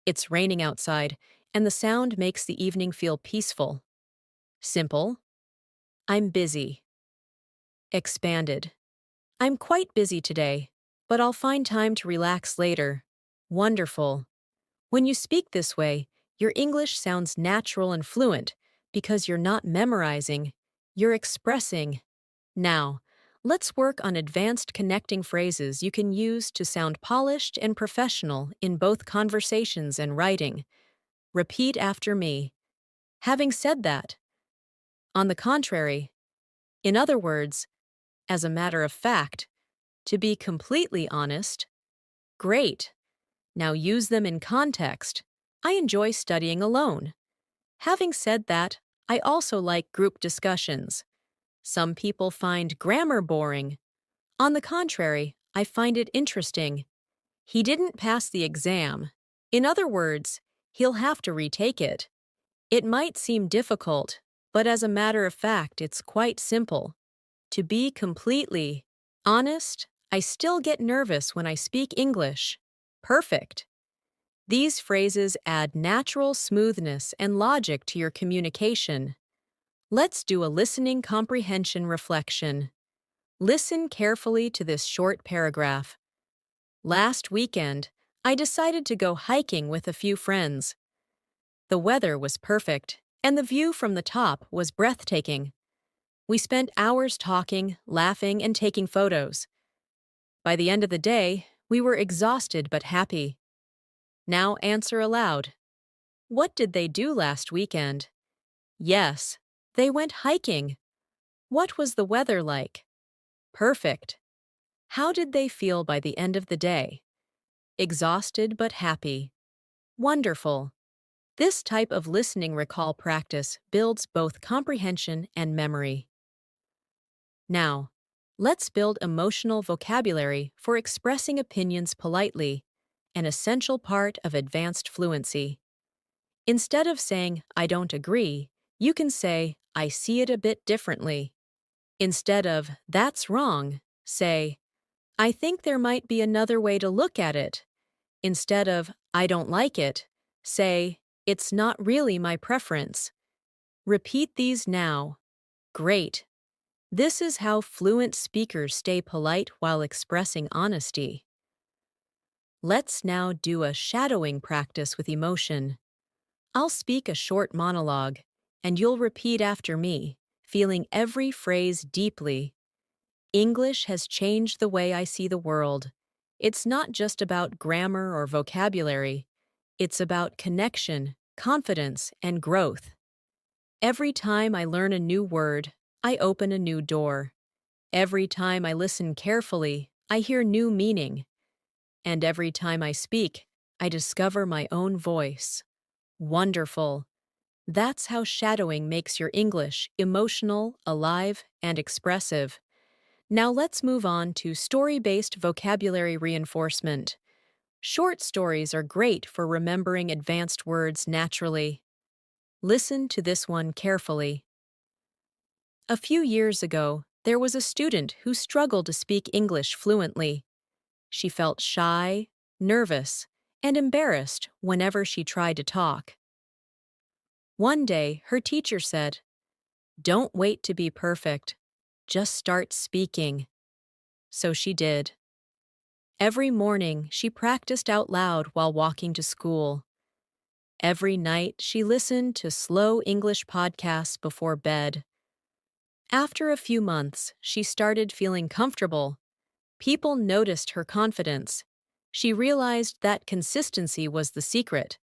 It's raining outside, and the sound makes the evening feel peaceful. Simple. I'm busy. Expanded. I'm quite busy today, but I'll find time to relax later. Wonderful. When you speak this way, your English sounds natural and fluent because you're not memorizing, you're expressing. Now, let's work on advanced connecting phrases you can use to sound polished and professional in both conversations and writing. Repeat after me. Having said that, on the contrary, in other words, as a matter of fact, to be completely honest, great. Now use them in context. I enjoy studying alone. Having said that, I also like group discussions. Some people find grammar boring. On the contrary, I find it interesting. He didn't pass the exam. In other words, he'll have to retake it. It might seem difficult, but as a matter of fact, it's quite simple. To be completely honest, I still get nervous when I speak English. Perfect. These phrases add natural smoothness and logic to your communication. Let's do a listening comprehension reflection. Listen carefully to this short paragraph. Last weekend, I decided to go hiking with a few friends. The weather was perfect, and the view from the top was breathtaking. We spent hours talking, laughing, and taking photos. By the end of the day, we were exhausted but happy. Now answer aloud. What did they do last weekend? Yes, they went hiking. What was the weather like? Perfect. How did they feel by the end of the day? Exhausted but happy. Wonderful. This type of listening recall practice builds both comprehension and memory. Now, let's build emotional vocabulary for expressing opinions politely, an essential part of advanced fluency. Instead of saying, "I don't agree," you can say, "I see it a bit differently." Instead of, "That's wrong," say, "I think there might be another way to look at it." Instead of, "I don't like it," say, "It's not really my preference." Repeat these now. Great. This is how fluent speakers stay polite while expressing honesty. Let's now do a shadowing practice with emotion. I'll speak a short monologue. and you'll repeat after me, feeling every phrase deeply. English has changed the way I see the world. It's not just about grammar or vocabulary. It's about connection, confidence, and growth. Every time I learn a new word, I open a new door. Every time I listen carefully, I hear new meaning. And every time I speak, I discover my own voice. Wonderful. That's how shadowing makes your English emotional, alive, and expressive. Now let's move on to story-based vocabulary reinforcement. Short stories are great for remembering advanced words naturally. Listen to this one carefully. A few years ago, there was a student who struggled to speak English fluently. She felt shy, nervous, and embarrassed whenever she tried to talk. One day, her teacher said, "Don't wait to be perfect. Just start speaking." So she did. Every morning, she practiced out loud while walking to school. Every night, she listened to slow English podcasts before bed. After a few months, she started feeling comfortable. People noticed her confidence. She realized that consistency was the secret.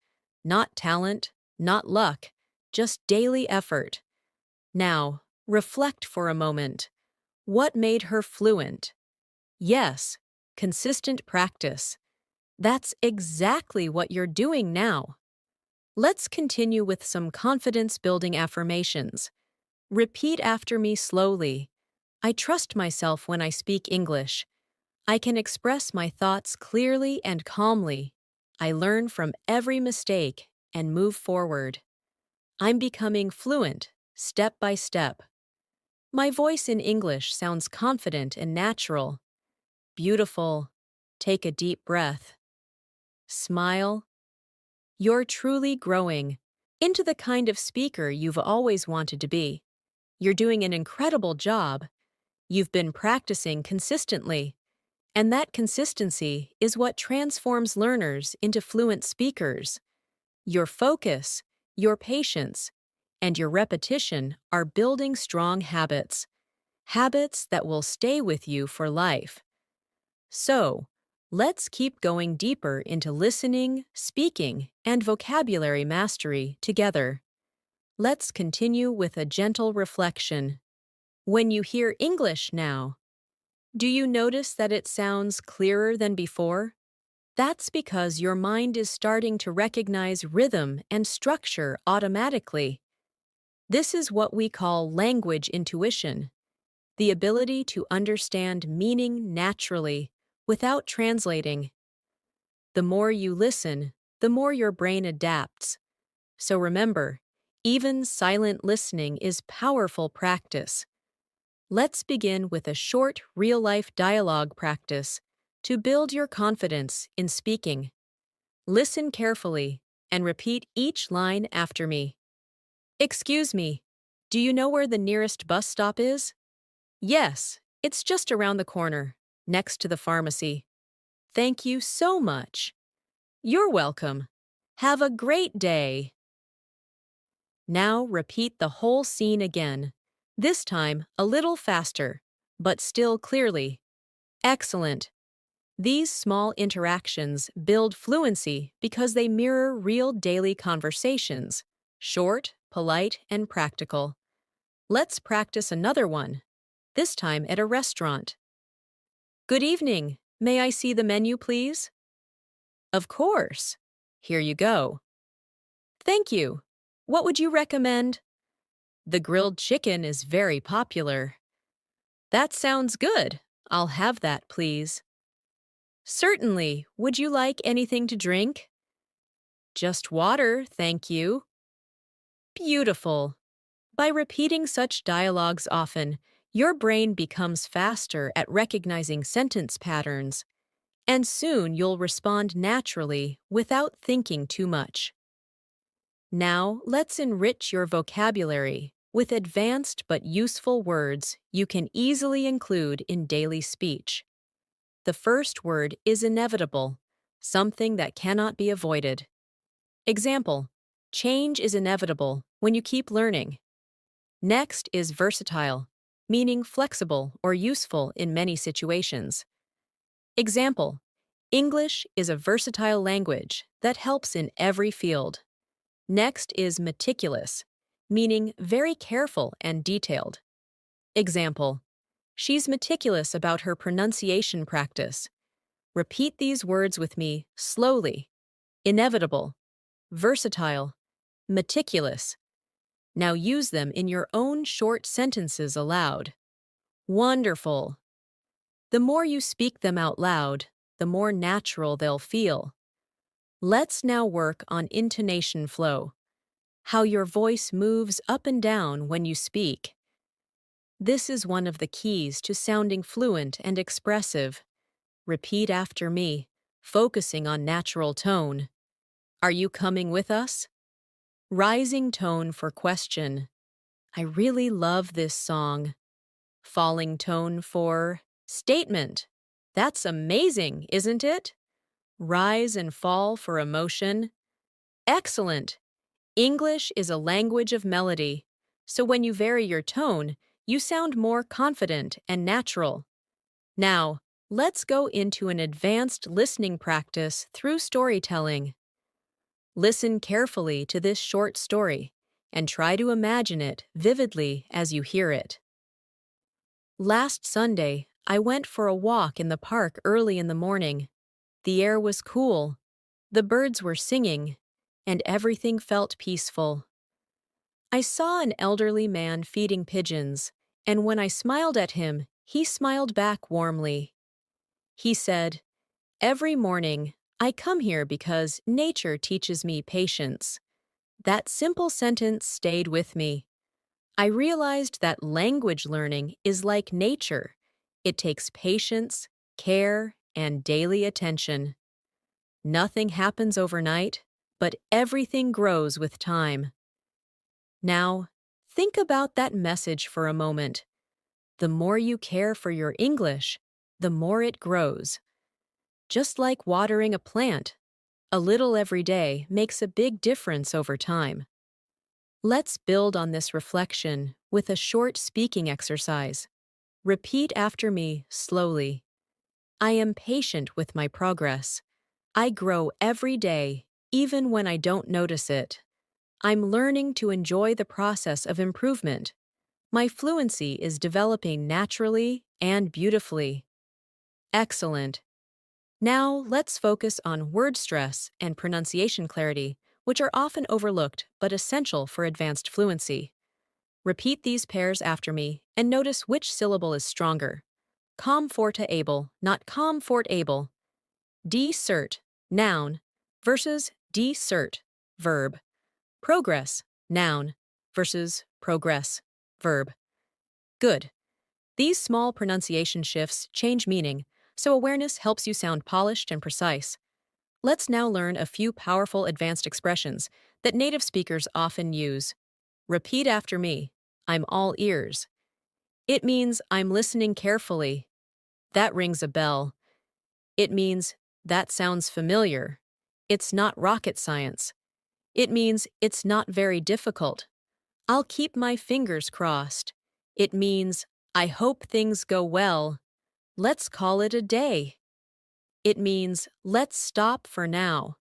Not talent, not luck, just daily effort. Now, reflect for a moment. What made her fluent? Yes, consistent practice. That's exactly what you're doing now. Let's continue with some confidence-building affirmations. Repeat after me slowly. I trust myself when I speak English. I can express my thoughts clearly and calmly. I learn from every mistake and move forward. I'm becoming fluent, step by step. My voice in English sounds confident and natural. Beautiful. Take a deep breath. Smile. You're truly growing into the kind of speaker you've always wanted to be. You're doing an incredible job. You've been practicing consistently. And that consistency is what transforms learners into fluent speakers. Your focus, your patience, and your repetition are building strong habits, habits that will stay with you for life. So, let's keep going deeper into listening, speaking, and vocabulary mastery together. Let's continue with a gentle reflection. When you hear English now, do you notice that it sounds clearer than before? That's because your mind is starting to recognize rhythm and structure automatically. This is what we call language intuition, the ability to understand meaning naturally, without translating. The more you listen, the more your brain adapts. So remember, even silent listening is powerful practice. Let's begin with a short real-life dialogue practice to build your confidence in speaking. Listen carefully and repeat each line after me. Excuse me, do you know where the nearest bus stop is? Yes, it's just around the corner, next to the pharmacy. Thank you so much. You're welcome. Have a great day. Now repeat the whole scene again, this time a little faster, but still clearly. Excellent. These small interactions build fluency because they mirror real daily conversations, short, polite, and practical. Let's practice another one, this time at a restaurant. Good evening. May I see the menu, please? Of course. Here you go. Thank you. What would you recommend? The grilled chicken is very popular. That sounds good. I'll have that, please. Certainly. Would you like anything to drink? Just water, thank you. Beautiful. By repeating such dialogues often, your brain becomes faster at recognizing sentence patterns, and soon you'll respond naturally without thinking too much. Now, let's enrich your vocabulary with advanced but useful words you can easily include in daily speech. The first word is inevitable, something that cannot be avoided. Example: Change is inevitable when you keep learning. Next is versatile, meaning flexible or useful in many situations. Example: English is a versatile language that helps in every field. Next is meticulous, meaning very careful and detailed. Example: She's meticulous about her pronunciation practice. Repeat these words with me slowly. Inevitable, versatile, meticulous. Now use them in your own short sentences aloud. Wonderful. The more you speak them out loud, the more natural they'll feel. Let's now work on intonation flow, how your voice moves up and down when you speak. This is one of the keys to sounding fluent and expressive. Repeat after me, focusing on natural tone. Are you coming with us? Rising tone for question. I really love this song. Falling tone for statement. That's amazing, isn't it? Rise and fall for emotion. Excellent. English is a language of melody, so when you vary your tone, you sound more confident and natural. Now, let's go into an advanced listening practice through storytelling. Listen carefully to this short story and try to imagine it vividly as you hear it. Last Sunday, I went for a walk in the park early in the morning. The air was cool, the birds were singing, and everything felt peaceful. I saw an elderly man feeding pigeons, and when I smiled at him, he smiled back warmly. He said, "Every morning, I come here because nature teaches me patience." That simple sentence stayed with me. I realized that language learning is like nature. It takes patience, care, and daily attention. Nothing happens overnight, but everything grows with time. Now, think about that message for a moment. The more you care for your English, the more it grows. Just like watering a plant, a little every day makes a big difference over time. Let's build on this reflection with a short speaking exercise. Repeat after me slowly. I am patient with my progress. I grow every day, even when I don't notice it. I'm learning to enjoy the process of improvement. My fluency is developing naturally and beautifully. Excellent. Now let's focus on word stress and pronunciation clarity, which are often overlooked but essential for advanced fluency. Repeat these pairs after me and notice which syllable is stronger. Comfortable, not comfortable. Decert, noun, versus decert, verb. Progress, noun, versus progress, verb. Good. These small pronunciation shifts change meaning, so awareness helps you sound polished and precise. Let's now learn a few powerful advanced expressions that native speakers often use. Repeat after me. I'm all ears. It means I'm listening carefully. That rings a bell. It means that sounds familiar. It's not rocket science. It means it's not very difficult. I'll keep my fingers crossed. It means I hope things go well. Let's call it a day. It means let's stop for now.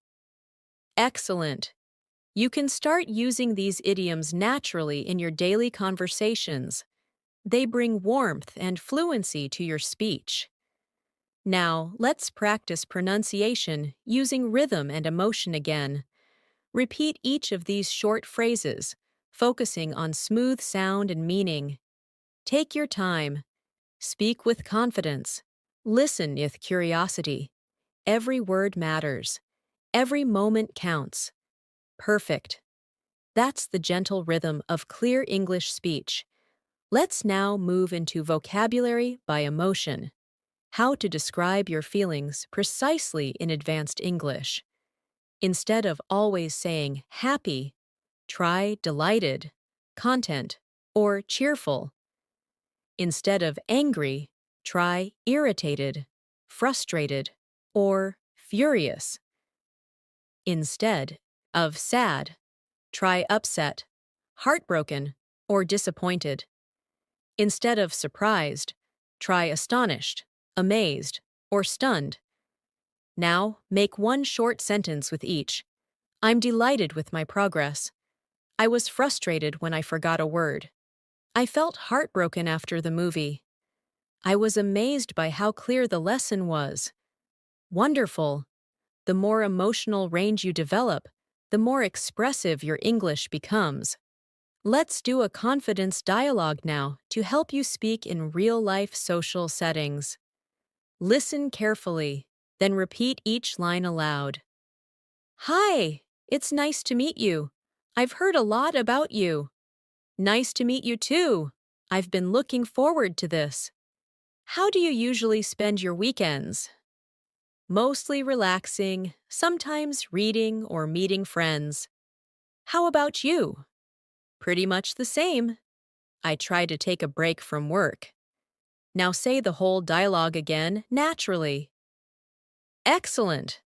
Excellent. You can start using these idioms naturally in your daily conversations. They bring warmth and fluency to your speech. Now, let's practice pronunciation using rhythm and emotion again. Repeat each of these short phrases, focusing on smooth sound and meaning. Take your time. Speak with confidence. Listen with curiosity. Every word matters. Every moment counts. Perfect. That's the gentle rhythm of clear English speech. Let's now move into vocabulary by emotion. How to describe your feelings precisely in advanced English. Instead of always saying happy, try delighted, content, or cheerful. Instead of angry, try irritated, frustrated, or furious. Instead of sad, Try upset, heartbroken, or disappointed. Instead of surprised, try astonished, amazed, or stunned. Now, make one short sentence with each. I'm delighted with my progress. I was frustrated when I forgot a word. I felt heartbroken after the movie. I was amazed by how clear the lesson was. Wonderful. The more emotional range you develop, the more expressive your English becomes. Let's do a confidence dialogue now to help you speak in real-life social settings. Listen carefully, then repeat each line aloud. Hi, it's nice to meet you. I've heard a lot about you. Nice to meet you too. I've been looking forward to this. How do you usually spend your weekends? Mostly relaxing, sometimes reading or meeting friends. How about you? Pretty much the same. I try to take a break from work. Now say the whole dialogue again, naturally. Excellent!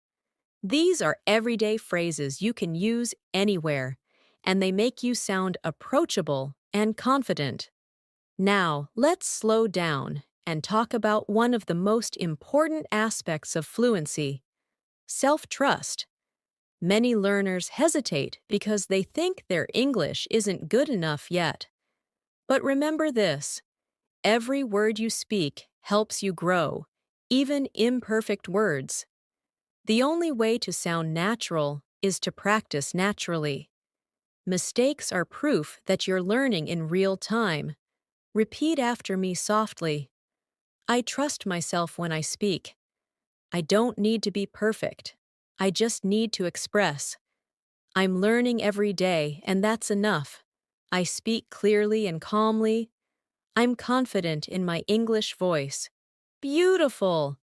These are everyday phrases you can use anywhere, and they make you sound approachable and confident. Now, let's slow down and talk about one of the most important aspects of fluency: self-trust. Many learners hesitate because they think their English isn't good enough yet. But remember this: every word you speak helps you grow, even imperfect words. The only way to sound natural is to practice naturally. Mistakes are proof that you're learning in real time. Repeat after me softly. I trust myself when I speak. I don't need to be perfect. I just need to express. I'm learning every day, and that's enough. I speak clearly and calmly. I'm confident in my English voice. Beautiful!